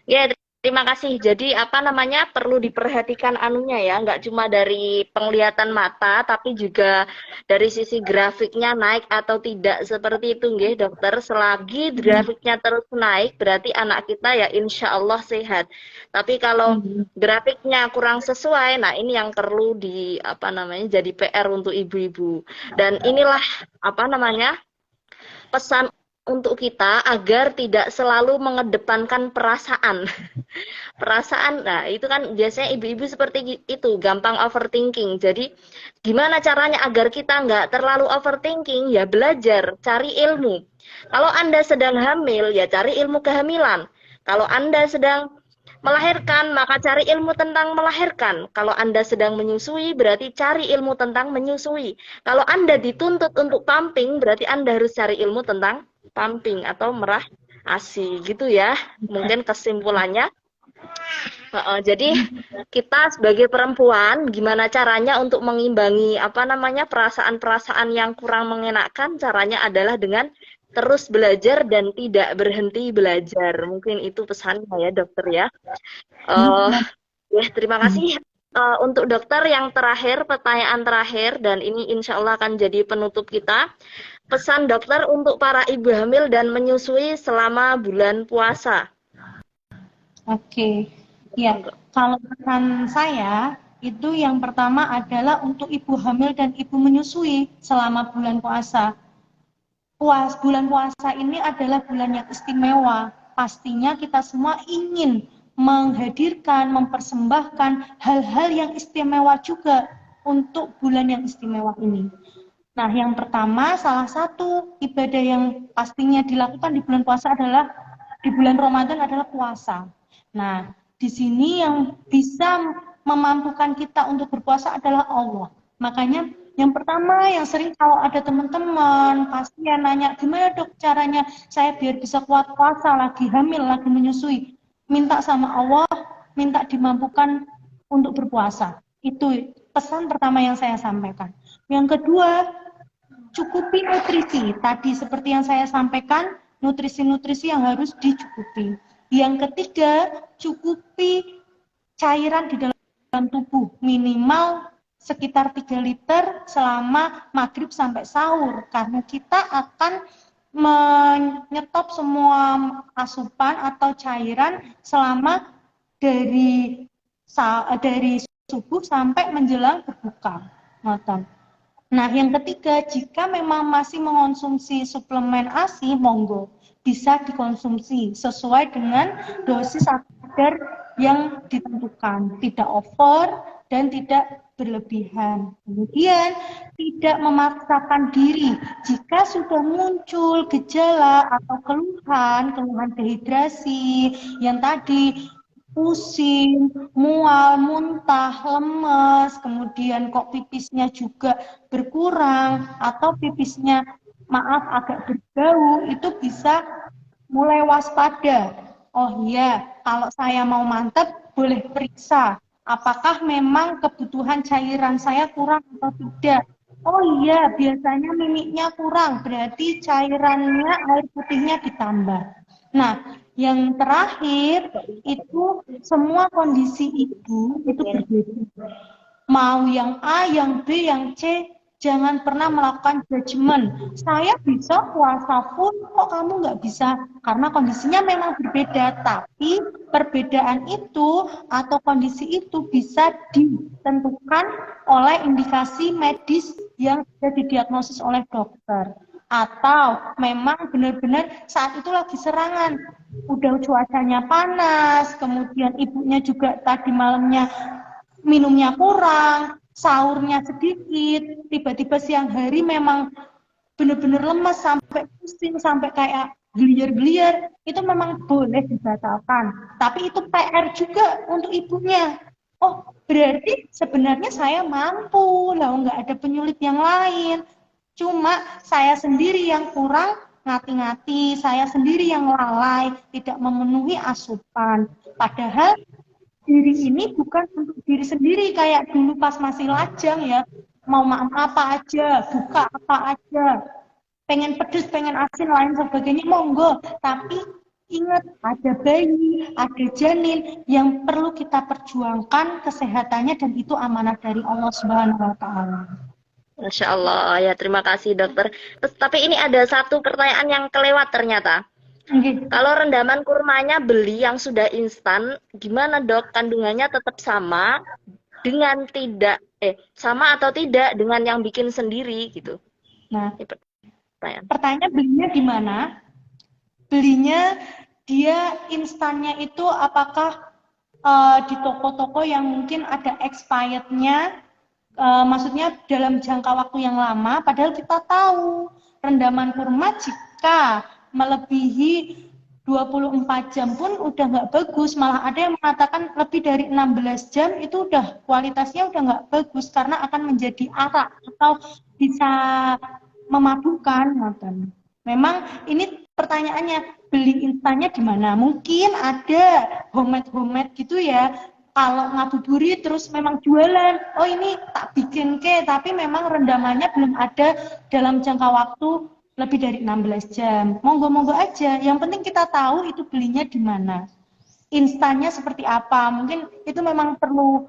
Ya, terima kasih. Jadi apa namanya perlu diperhatikan anunya ya, nggak cuma dari penglihatan mata, tapi juga dari sisi grafiknya naik atau tidak seperti itu, nggih, dokter. Selagi grafiknya terus naik, berarti anak kita ya insya Allah sehat. Tapi kalau grafiknya kurang sesuai, nah ini yang perlu di apa namanya jadi PR untuk ibu-ibu. Dan inilah apa namanya pesan untuk kita agar tidak selalu mengedepankan perasaan. Perasaan, nah itu kan biasanya ibu-ibu seperti itu, gampang overthinking. Jadi gimana caranya agar kita nggak terlalu overthinking? Ya belajar, cari ilmu. Kalau Anda sedang hamil, ya cari ilmu kehamilan. Kalau Anda sedang melahirkan, maka cari ilmu tentang melahirkan. Kalau Anda sedang menyusui, berarti cari ilmu tentang menyusui. Kalau Anda dituntut untuk pumping, berarti Anda harus cari ilmu tentang pumping atau merah ASI gitu ya. Mungkin kesimpulannya. Jadi kita sebagai perempuan gimana caranya untuk mengimbangi apa namanya perasaan-perasaan yang kurang mengenakan, caranya adalah dengan terus belajar dan tidak berhenti belajar. Mungkin itu pesannya ya dokter ya. Ya terima kasih untuk dokter yang terakhir, pertanyaan terakhir dan ini insya Allah akan jadi penutup kita. Pesan dokter untuk para ibu hamil dan menyusui selama bulan puasa. Oke, ya. Kalau pesan saya itu yang pertama adalah untuk ibu hamil dan ibu menyusui selama bulan puasa. Bulan puasa ini adalah bulan yang istimewa. Pastinya kita semua ingin menghadirkan, mempersembahkan hal-hal yang istimewa juga untuk bulan yang istimewa ini. Nah, yang pertama, salah satu ibadah yang pastinya dilakukan di bulan puasa adalah di bulan Ramadan adalah puasa. Nah, di sini yang bisa memampukan kita untuk berpuasa adalah Allah. Makanya yang pertama yang sering kalau ada teman-teman pasti ya nanya, gimana dok caranya saya biar bisa kuat puasa lagi hamil, lagi menyusui. Minta sama Allah, minta dimampukan untuk berpuasa. Itu pesan pertama yang saya sampaikan. Yang kedua, cukupi nutrisi. Tadi seperti yang saya sampaikan, nutrisi-nutrisi yang harus dicukupi. Yang ketiga, cukupi cairan di dalam tubuh minimal sekitar 3 liter selama maghrib sampai sahur. Karena kita akan menyetop semua asupan atau cairan selama dari subuh sampai menjelang berbuka. Nah, yang ketiga, jika memang masih mengonsumsi suplemen ASI, monggo bisa dikonsumsi sesuai dengan dosis kadar yang ditentukan, tidak over dan tidak berlebihan. Kemudian, tidak memaksakan diri jika sudah muncul gejala atau keluhan dehidrasi yang tadi pusing, mual, muntah, lemes, kemudian kok pipisnya juga berkurang atau pipisnya maaf agak berbau, itu bisa mulai waspada. Oh iya, kalau saya mau mantep boleh periksa apakah memang kebutuhan cairan saya kurang atau tidak. Oh iya, biasanya mimiknya kurang, berarti cairannya air putihnya ditambah. Nah, yang terakhir itu semua kondisi ibu itu berbeda. Mau yang A, yang B, yang C, jangan pernah melakukan judgement. Saya bisa puasa pun, kok kamu nggak bisa? Karena kondisinya memang berbeda, tapi perbedaan itu atau kondisi itu bisa ditentukan oleh indikasi medis yang sudah didiagnosis oleh dokter. Atau memang benar-benar saat itu lagi serangan, udah cuacanya panas, kemudian ibunya juga tadi malamnya minumnya kurang, sahurnya sedikit, tiba-tiba siang hari memang benar-benar lemas sampai pusing, sampai kayak geliar-geliar, itu memang boleh dibatalkan. Tapi itu PR juga untuk ibunya. Oh, berarti sebenarnya saya mampu, lah nggak ada penyulit yang lain. Cuma saya sendiri yang kurang ngati-ngati, saya sendiri yang lalai, tidak memenuhi asupan. Padahal diri ini bukan untuk diri sendiri kayak dulu pas masih lajang ya, mau makan apa aja, buka apa aja, pengen pedes, pengen asin, lain sebagainya, monggo. Tapi ingat, ada bayi, ada janin yang perlu kita perjuangkan kesehatannya dan itu amanah dari Allah Subhanahu wa Ta'ala. Masya Allah, ya terima kasih dokter. Terus, tapi ini ada satu pertanyaan yang kelewat ternyata. Okay. Kalau rendaman kurmanya beli yang sudah instan, gimana dok? Kandungannya tetap sama dengan tidak, sama atau tidak dengan yang bikin sendiri gitu? Nah, Ini pertanyaan. pertanyaan belinya di mana? Belinya dia instannya itu apakah di toko-toko yang mungkin ada expirednya, maksudnya dalam jangka waktu yang lama, padahal kita tahu rendaman kurma jika melebihi 24 jam pun udah nggak bagus, malah ada yang mengatakan lebih dari 16 jam itu udah kualitasnya udah nggak bagus karena akan menjadi arak atau bisa memabukkan. Memang ini pertanyaannya, beli instannya di mana? Mungkin ada homemade gitu ya. Kalau ngabuburit terus memang jualan, oh ini tak bikin ke, tapi memang rendamannya belum ada dalam jangka waktu lebih dari 16 jam. Monggo-monggo aja. Yang penting kita tahu itu belinya di mana. Instannya seperti apa? Mungkin itu memang perlu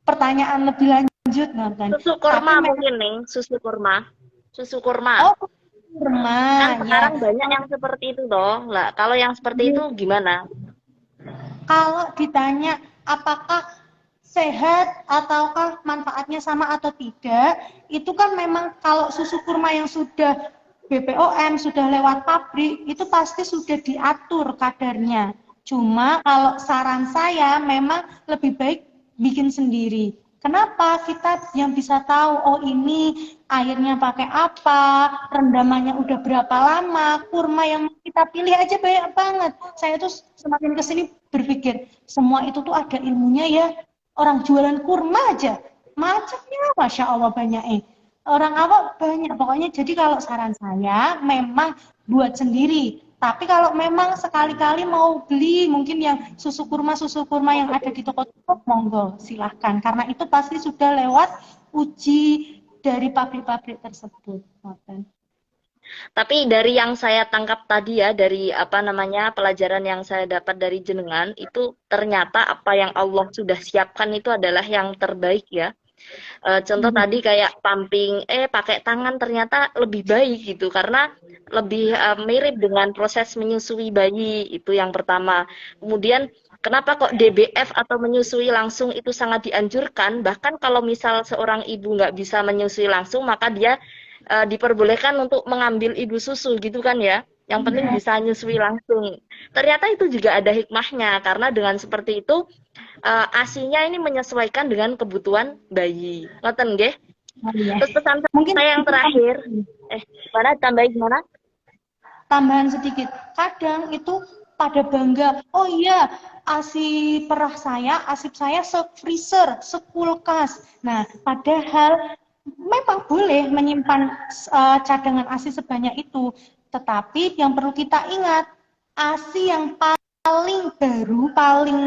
pertanyaan lebih lanjut, Nathan. Susu kurma mungkin nih, susu kurma. Susu kurma. Oh, kurma. Kan Ya. sekarang banyak yang seperti itu toh. Lah, kalau yang seperti itu gimana? Kalau ditanya apakah sehat ataukah manfaatnya sama atau tidak, itu kan memang kalau susu kurma yang sudah BPOM, sudah lewat pabrik, itu pasti sudah diatur kadarnya. Cuma kalau saran saya memang lebih baik bikin sendiri. Kenapa? Kita yang bisa tahu, oh ini airnya pakai apa, rendamannya udah berapa lama, kurma yang kita pilih aja banyak banget. Saya tuh semakin kesini berpikir, semua itu tuh ada ilmunya ya. Orang jualan kurma aja, macamnya Masya Allah banyak. Orang awam banyak, pokoknya jadi kalau saran saya memang buat sendiri. Tapi kalau memang sekali-kali mau beli mungkin yang susu kurma yang ada di toko-toko, monggo silahkan. Karena itu pasti sudah lewat uji dari pabrik-pabrik tersebut. Tapi dari yang saya tangkap tadi ya, dari apa namanya pelajaran yang saya dapat dari jenengan, itu ternyata apa yang Allah sudah siapkan itu adalah yang terbaik ya. Contoh tadi kayak pumping, pakai tangan ternyata lebih baik gitu, karena lebih mirip dengan proses menyusui bayi, itu yang pertama. Kemudian kenapa kok DBF atau menyusui langsung itu sangat dianjurkan, bahkan kalau misal seorang ibu nggak bisa menyusui langsung, maka dia diperbolehkan untuk mengambil ibu susu gitu kan ya. Yang penting bisa nyusui langsung. Ternyata itu juga ada hikmahnya, karena dengan seperti itu ASI-nya ini menyesuaikan dengan kebutuhan bayi. Ngoten nggih? Terus pesan Mungkin saya yang terakhir, gimana tambahin gimana? Tambahan sedikit, kadang itu pada bangga, oh iya ASI perah saya, asip saya se-freezer, sekulkas. Nah, padahal memang boleh menyimpan cadangan ASI sebanyak itu, tetapi yang perlu kita ingat, ASI yang paling baru, paling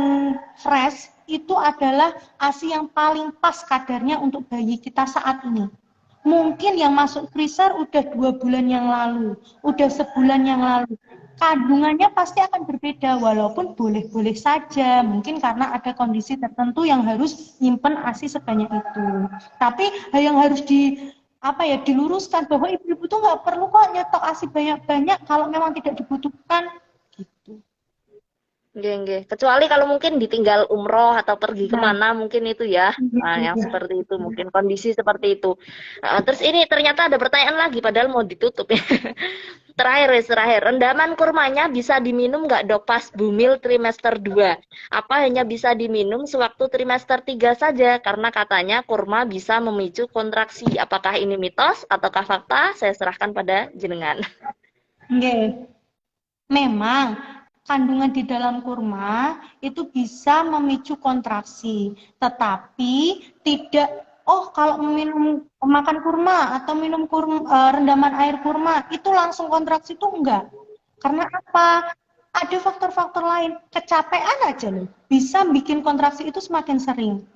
fresh, itu adalah ASI yang paling pas kadarnya untuk bayi kita saat ini. Mungkin yang masuk freezer udah 2 bulan yang lalu, udah sebulan yang lalu. Kandungannya pasti akan berbeda, walaupun boleh-boleh saja. Mungkin karena ada kondisi tertentu yang harus nyimpen ASI sebanyak itu. Tapi yang harus diluruskan bahwa ibu-ibu tuh nggak perlu kok nyetok ASI banyak-banyak kalau memang tidak dibutuhkan. Gitu. Nggih. Kecuali kalau mungkin ditinggal umroh atau pergi kemana mungkin itu ya. Nah, yang seperti itu mungkin kondisi seperti itu. Terus ini ternyata ada pertanyaan lagi padahal mau ditutup ya. Terakhir, rendaman kurmanya bisa diminum nggak dok pas bumil trimester 2? Apa hanya bisa diminum sewaktu trimester 3 saja? Karena katanya kurma bisa memicu kontraksi. Apakah ini mitos ataukah fakta? Saya serahkan pada jenengan. Nggih. Memang kandungan di dalam kurma itu bisa memicu kontraksi, tetapi tidak, kalau makan kurma atau minum rendaman air kurma itu langsung kontraksi itu enggak. Karena apa? ada faktor-faktor lain. Kecapean aja loh, bisa bikin kontraksi itu semakin sering.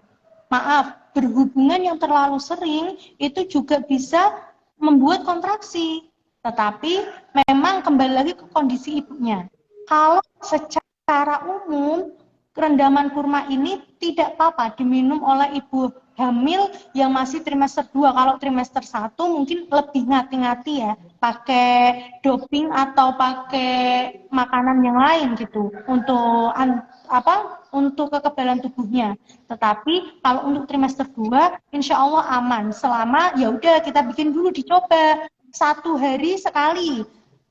Maaf, berhubungan yang terlalu sering itu juga bisa membuat kontraksi. Tetapi memang kembali lagi ke kondisi ibunya. Kalau secara umum, rendaman kurma ini tidak apa-apa diminum oleh ibu hamil yang masih trimester 2. Kalau trimester 1 mungkin lebih ngati-ngati ya, pakai doping atau pakai makanan yang lain gitu untuk kekebalan tubuhnya. Tetapi kalau untuk trimester 2 insya Allah aman selama ya udah kita bikin dulu dicoba 1 hari sekali.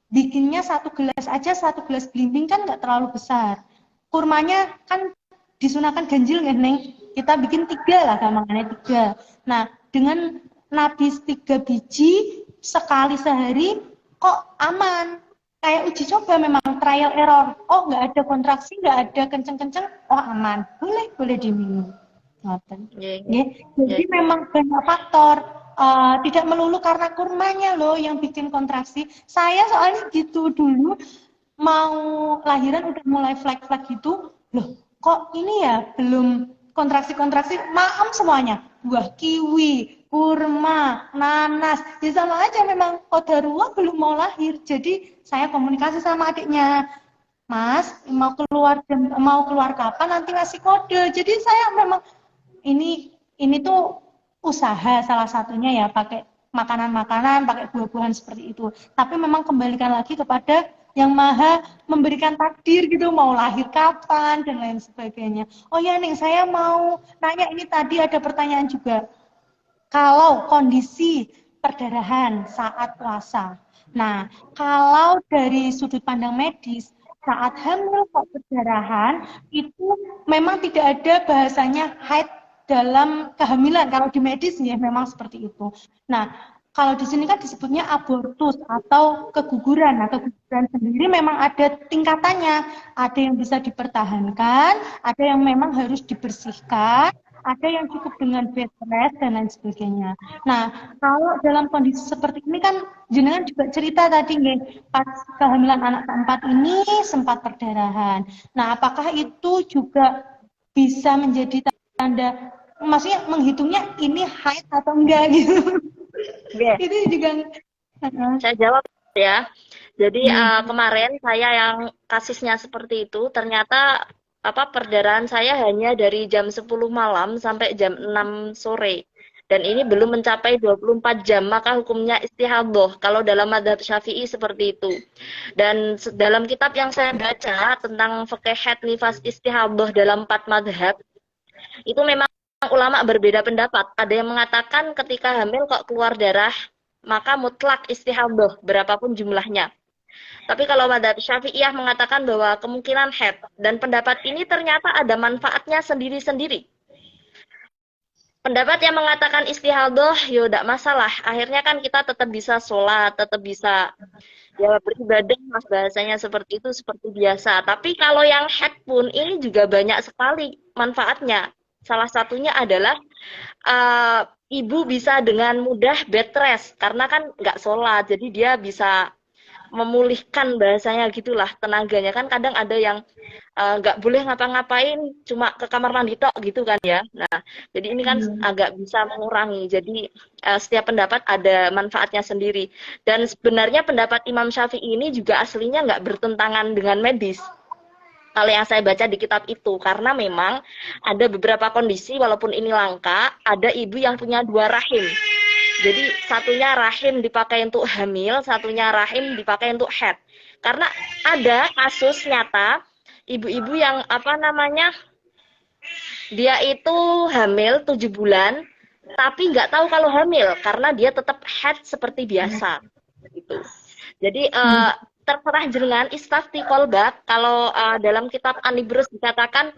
Bikinnya 1 gelas aja, 1 gelas belimbing kan nggak terlalu besar. Kurmanya kan disunahkan ganjil nggak Neng? Kita bikin 3 lah gampangnya 3. Nah dengan nabis 3 biji sekali sehari kok aman. Kayak uji coba memang trial error. Oh nggak ada kontraksi, nggak ada kenceng-kenceng, oh aman. Boleh diminum. Jadi memang banyak faktor. Tidak melulu karena kurmanya loh yang bikin kontraksi. Saya soalnya gitu dulu mau lahiran udah mulai flek-flek gitu. Loh, kok ini ya belum kontraksi-kontraksi, maem semuanya. Buah kiwi, kurma, nanas. Ya sama aja memang qadarullah belum mau lahir. Jadi saya komunikasi sama adiknya. Mas, mau keluar kapan nanti ngasih kode. Jadi saya memang ini tuh usaha salah satunya ya pakai makanan-makanan, pakai buah-buahan seperti itu. Tapi memang kembalikan lagi kepada yang maha memberikan takdir gitu, mau lahir kapan dan lain sebagainya. Oh ya Ning, saya mau nanya ini tadi ada pertanyaan juga. Kalau kondisi perdarahan saat puasa. Nah, kalau dari sudut pandang medis, saat hamil kok perdarahan, itu memang tidak ada bahasanya haid dalam kehamilan. Kalau di medis ya memang seperti itu. Nah, kalau di sini kan disebutnya abortus atau keguguran. Nah, keguguran sendiri memang ada tingkatannya. Ada yang bisa dipertahankan, ada yang memang harus dibersihkan, ada yang cukup dengan bed rest dan lain sebagainya. Nah, kalau dalam kondisi seperti ini kan jenengan juga cerita tadi nih, pas kehamilan anak keempat ini sempat perdarahan. Nah, apakah itu juga bisa menjadi tanda, maksudnya menghitungnya ini haid atau enggak gitu? Yeah. Itu juga. Saya jawab ya. Jadi kemarin saya yang kasusnya seperti itu, ternyata perdarahan saya hanya dari jam 10 malam sampai jam 6 sore. Dan ini belum mencapai 24 jam, maka hukumnya istihadhah kalau dalam mazhab Syafi'i seperti itu. Dan dalam kitab yang saya baca tentang fikih haid nifas istihadhah dalam 4 mazhab, itu memang ulama berbeda pendapat. Ada yang mengatakan ketika hamil kok keluar darah, maka mutlak istihadhah berapapun jumlahnya. Tapi kalau mazhab Syafi'iyah mengatakan bahwa kemungkinan haid, dan pendapat ini ternyata ada manfaatnya sendiri-sendiri. Pendapat yang mengatakan istihadhah, ya tidak masalah. Akhirnya kan kita tetap bisa sholat, tetap bisa ya beribadah, mas bahasanya seperti itu, seperti biasa. Tapi kalau yang haid pun ini juga banyak sekali manfaatnya. Salah satunya adalah ibu bisa dengan mudah bed rest karena kan nggak sholat, jadi dia bisa memulihkan bahasanya gitulah tenaganya. Kan kadang ada yang nggak boleh ngapa-ngapain, cuma ke kamar mandi tok gitu kan ya. Nah, jadi ini kan agak bisa mengurangi. Jadi setiap pendapat ada manfaatnya sendiri. Dan sebenarnya pendapat Imam Syafi'i ini juga aslinya nggak bertentangan dengan medis. Kalau yang saya baca di kitab itu, karena memang ada beberapa kondisi, walaupun ini langka, ada ibu yang punya 2 rahim. Jadi satunya rahim dipakai untuk hamil, satunya rahim dipakai untuk haid. Karena ada kasus nyata, ibu-ibu yang dia itu hamil 7 bulan, tapi nggak tahu kalau hamil, karena dia tetap haid seperti biasa. Gitu. Jadi terserah jenengan istafti kolbak. Kalau dalam kitab Anibrus dikatakan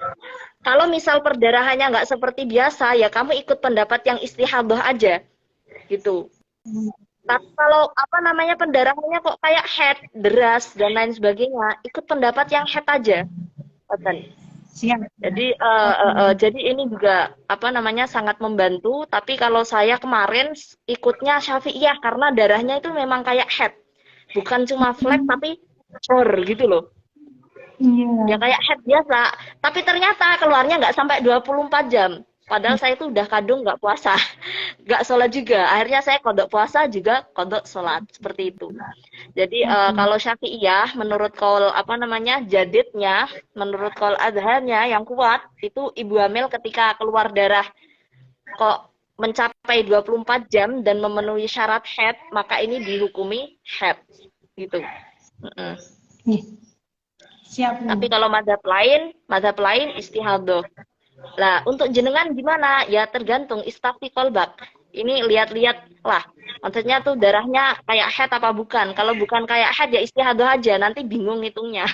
kalau misal perdarahannya nggak seperti biasa ya kamu ikut pendapat yang istihadhah aja gitu. Tapi kalau pendarahannya kok kayak haid, deras dan lain sebagainya, ikut pendapat yang haid aja. Siap. Jadi ini juga sangat membantu. Tapi kalau saya kemarin ikutnya Syafi'iyah karena darahnya itu memang kayak haid. Bukan cuma flek tapi cor gitu loh. Ya Iya. kayak head biasa, tapi ternyata keluarnya nggak sampai 24 jam. Padahal saya itu udah kadung nggak puasa, nggak sholat juga. Akhirnya saya kodok puasa juga kodok sholat, seperti itu. Jadi Oke. kalau Syafi'iyah, menurut kaul apa namanya jadidnya, menurut kaul adharnya yang kuat, itu ibu hamil ketika keluar darah kok mencapai 24 jam dan memenuhi syarat head, maka ini dihukumi head. Gitu. Mm-mm. Nih, siap nih. Tapi kalau madhab lain istihadoh. Lah, untuk jenengan gimana? Ya tergantung istafti kolbak. Ini lihat-lihat lah. Maksudnya tuh darahnya kayak head apa bukan? Kalau bukan kayak head ya istihadoh aja, nanti bingung hitungnya.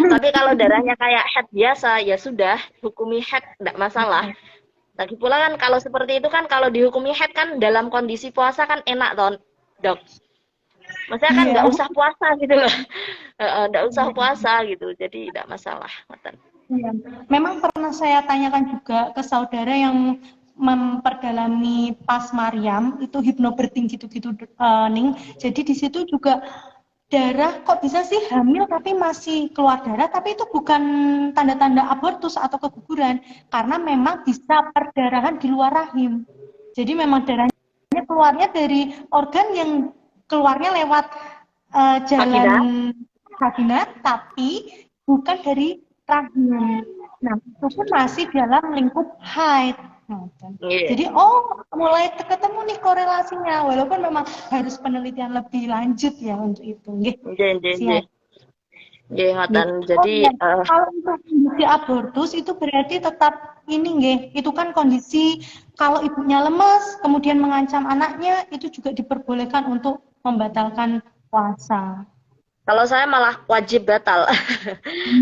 Tapi kalau darahnya kayak head biasa, ya sudah, hukumi head, enggak masalah. Lagi pula kan kalau seperti itu kan kalau dihukumi head kan dalam kondisi puasa kan enak toh, dok. Maksudnya kan nggak Iya. usah puasa gitu loh. Nggak usah puasa gitu, jadi nggak masalah. Iya. Memang pernah saya tanyakan juga ke saudara yang memperdalami pas Maryam itu hipnobirthing gitu-gitu Ning. Jadi di situ juga darah kok bisa sih hamil tapi masih keluar darah, tapi itu bukan tanda-tanda abortus atau keguguran karena memang bisa perdarahan di luar rahim. Jadi memang darahnya keluarnya dari organ yang keluarnya lewat jalan Vaginal? vagina tapi bukan dari rahim. Nah, itu pun masih dalam lingkup haid. Nah, Iya. jadi, oh, mulai ketemu nih korelasinya, walaupun memang harus penelitian lebih lanjut ya untuk itu. Nggih, Nggih, nggih, nggih. siap. Nggih, Nggih. ngoten. Oh Jadi iya, kalau untuk kondisi abortus itu berarti tetap ini nggih, itu kan kondisi kalau ibunya lemas, kemudian mengancam anaknya, itu juga diperbolehkan untuk membatalkan puasa. kalau saya malah wajib batal.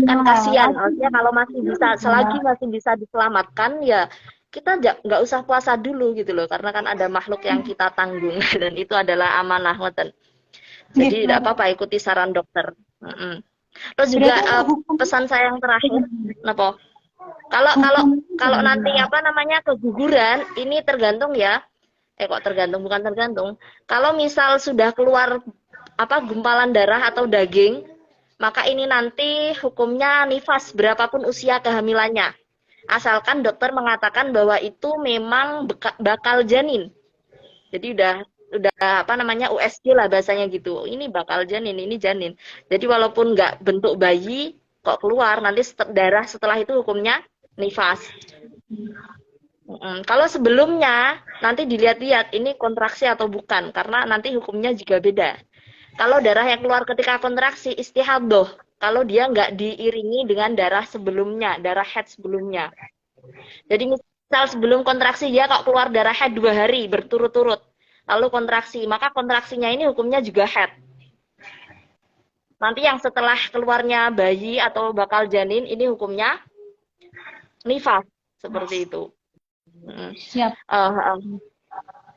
Kan Nah, kasihan, wajib maksudnya kalau masih bisa, selagi ya. masih bisa diselamatkan, ya kita nggak usah puasa dulu gitu loh, karena kan ada makhluk yang kita tanggung dan itu adalah amanah, ngoten. Nggih, Jadi tidak apa-apa ikuti saran dokter. Mm-mm. Terus juga berarti untuk hukumnya pesan saya yang terakhir, napa? Kalau kalau kalau nanti hukumnya apa namanya keguguran, ini tergantung ya. Kok tergantung, bukan tergantung. Kalau misal sudah keluar apa gumpalan darah atau daging, maka ini nanti hukumnya nifas berapapun usia kehamilannya. Asalkan dokter mengatakan bahwa itu memang bakal janin. Jadi udah apa namanya USG lah bahasanya gitu. Ini bakal janin, ini janin. Jadi walaupun nggak bentuk bayi kok keluar, nanti darah setelah itu hukumnya nifas. Kalau sebelumnya nanti dilihat-lihat ini kontraksi atau bukan, karena nanti hukumnya juga beda. Kalau darah yang keluar ketika kontraksi istihadoh, kalau dia nggak diiringi dengan darah sebelumnya, darah head sebelumnya. Jadi misal sebelum kontraksi dia kok keluar darah head 2 hari berturut-turut, lalu kontraksi, maka kontraksinya ini hukumnya juga head. Nanti yang setelah keluarnya bayi atau bakal janin ini hukumnya nifas, seperti itu. siap.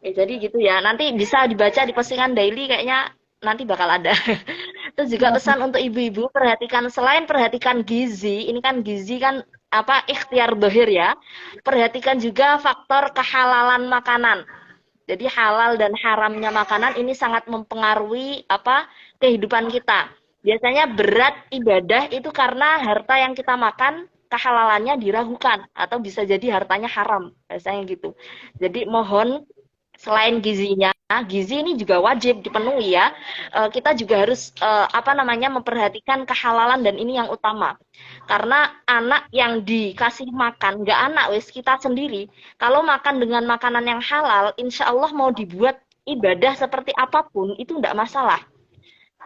Jadi gitu ya. Nanti bisa dibaca di postingan daily kayaknya nanti bakal ada. Terus juga Siap. pesan untuk ibu-ibu perhatikan selain perhatikan gizi, ini kan gizi kan apa ikhtiar dohir ya. Perhatikan juga faktor kehalalan makanan. Jadi halal dan haramnya makanan ini sangat mempengaruhi apa kehidupan kita. Biasanya berat ibadah itu karena harta yang kita makan kehalalannya diragukan atau bisa jadi hartanya haram, biasanya gitu. Jadi mohon selain gizinya, gizi ini juga wajib dipenuhi ya. Kita juga harus apa namanya memperhatikan kehalalan dan ini yang utama. Karena anak yang dikasih makan, nggak anak wes kita sendiri. Kalau makan dengan makanan yang halal, insya Allah mau dibuat ibadah seperti apapun itu nggak masalah.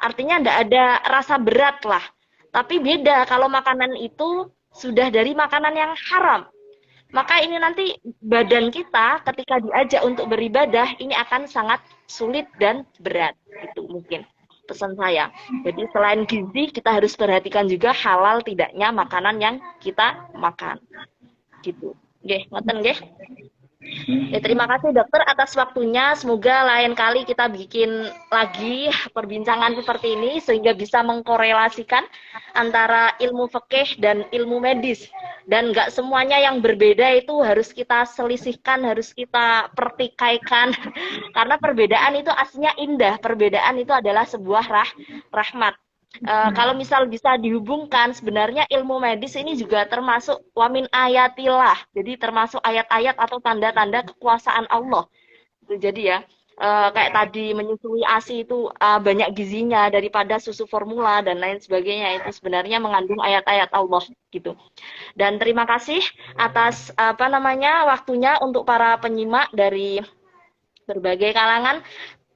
Artinya nggak ada rasa berat lah. Tapi beda kalau makanan itu sudah dari makanan yang haram, maka ini nanti badan kita ketika diajak untuk beribadah ini akan sangat sulit dan berat. Itu mungkin pesan saya. Jadi selain gizi kita harus perhatikan juga halal tidaknya makanan yang kita makan. Gitu. Nggih, ngoten nggih. Terima kasih dokter atas waktunya. Semoga lain kali kita bikin lagi perbincangan seperti ini sehingga bisa mengkorelasikan antara ilmu fikih dan ilmu medis. Dan nggak semuanya yang berbeda itu harus kita selisihkan, harus kita pertikaikan. Karena perbedaan itu aslinya indah. Perbedaan itu adalah sebuah rahmat. Kalau misal bisa dihubungkan, sebenarnya ilmu medis ini juga termasuk wamin ayatillah. Jadi termasuk ayat-ayat atau tanda-tanda kekuasaan Allah. Jadi ya, kayak tadi menyusui ASI itu banyak gizinya daripada susu formula dan lain sebagainya. Itu sebenarnya mengandung ayat-ayat Allah gitu. Dan terima kasih atas waktunya untuk para penyimak dari berbagai kalangan.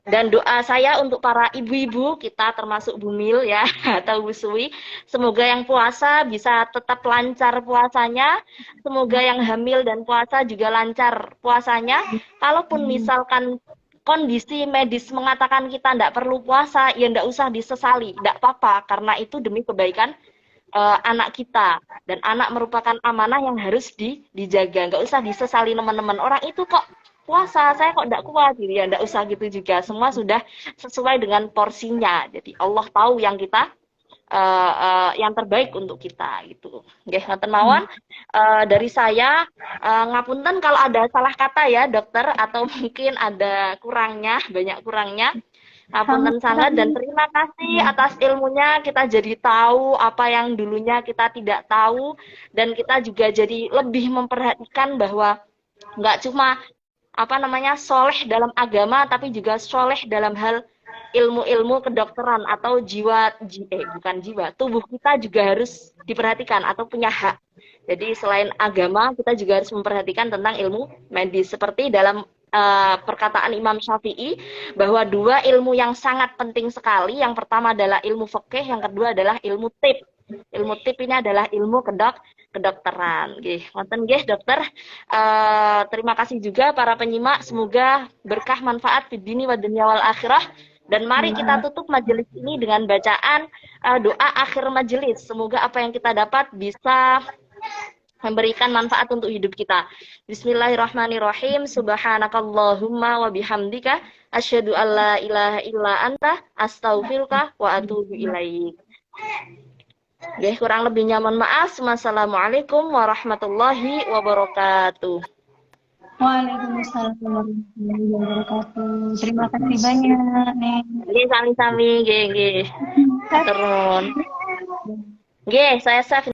Dan doa saya untuk para ibu-ibu kita termasuk Bumil ya atau Bu Suwi, semoga yang puasa bisa tetap lancar puasanya, semoga yang hamil dan puasa juga lancar puasanya. Kalaupun misalkan kondisi medis mengatakan kita tidak perlu puasa, ya tidak usah disesali, tidak apa-apa karena itu demi kebaikan anak kita, dan anak merupakan amanah yang harus dijaga. Nggak usah disesali teman-teman, orang itu kok puasa, saya kok tidak kuat gitu ya, tidak usah gitu juga, semua sudah sesuai dengan porsinya. Jadi Allah tahu yang kita yang terbaik untuk kita gitu. Nggih, ngoten mawon. Dari saya ngapunten kalau ada salah kata ya dokter, atau mungkin ada kurangnya, banyak kurangnya. Ngapunten sangat, dan terima kasih atas ilmunya, kita jadi tahu apa yang dulunya kita tidak tahu, dan kita juga jadi lebih memperhatikan bahwa nggak cuma soleh dalam agama, tapi juga soleh dalam hal ilmu-ilmu kedokteran atau bukan jiwa, tubuh kita juga harus diperhatikan atau punya hak. Jadi selain agama, kita juga harus memperhatikan tentang ilmu medis. Seperti dalam perkataan Imam Syafi'i, bahwa dua ilmu yang sangat penting sekali. Yang pertama adalah ilmu fikih, yang kedua adalah ilmu tib. Ilmu tib ini adalah ilmu kedokteran. Ngoten nggih, dokter. Terima kasih juga para penyimak. Semoga berkah manfaat fid dini wa dunya wal akhirah. Dan mari kita tutup majelis ini dengan bacaan doa akhir majelis. Semoga apa yang kita dapat bisa memberikan manfaat untuk hidup kita. Bismillahirrahmanirrahim. Subhanakallahumma wa bihamdika asyhadu an la ilaha illa anta astaghfiruka wa atubu ilaik. Nggih, kurang lebihnya mohon maaf. Wassalamualaikum warahmatullahi wabarakatuh. Waalaikumsalam warahmatullahi wabarakatuh. Terima kasih banyak, Neng. Nggih, sami-sami, nggih. Turun. Nggih, saya save.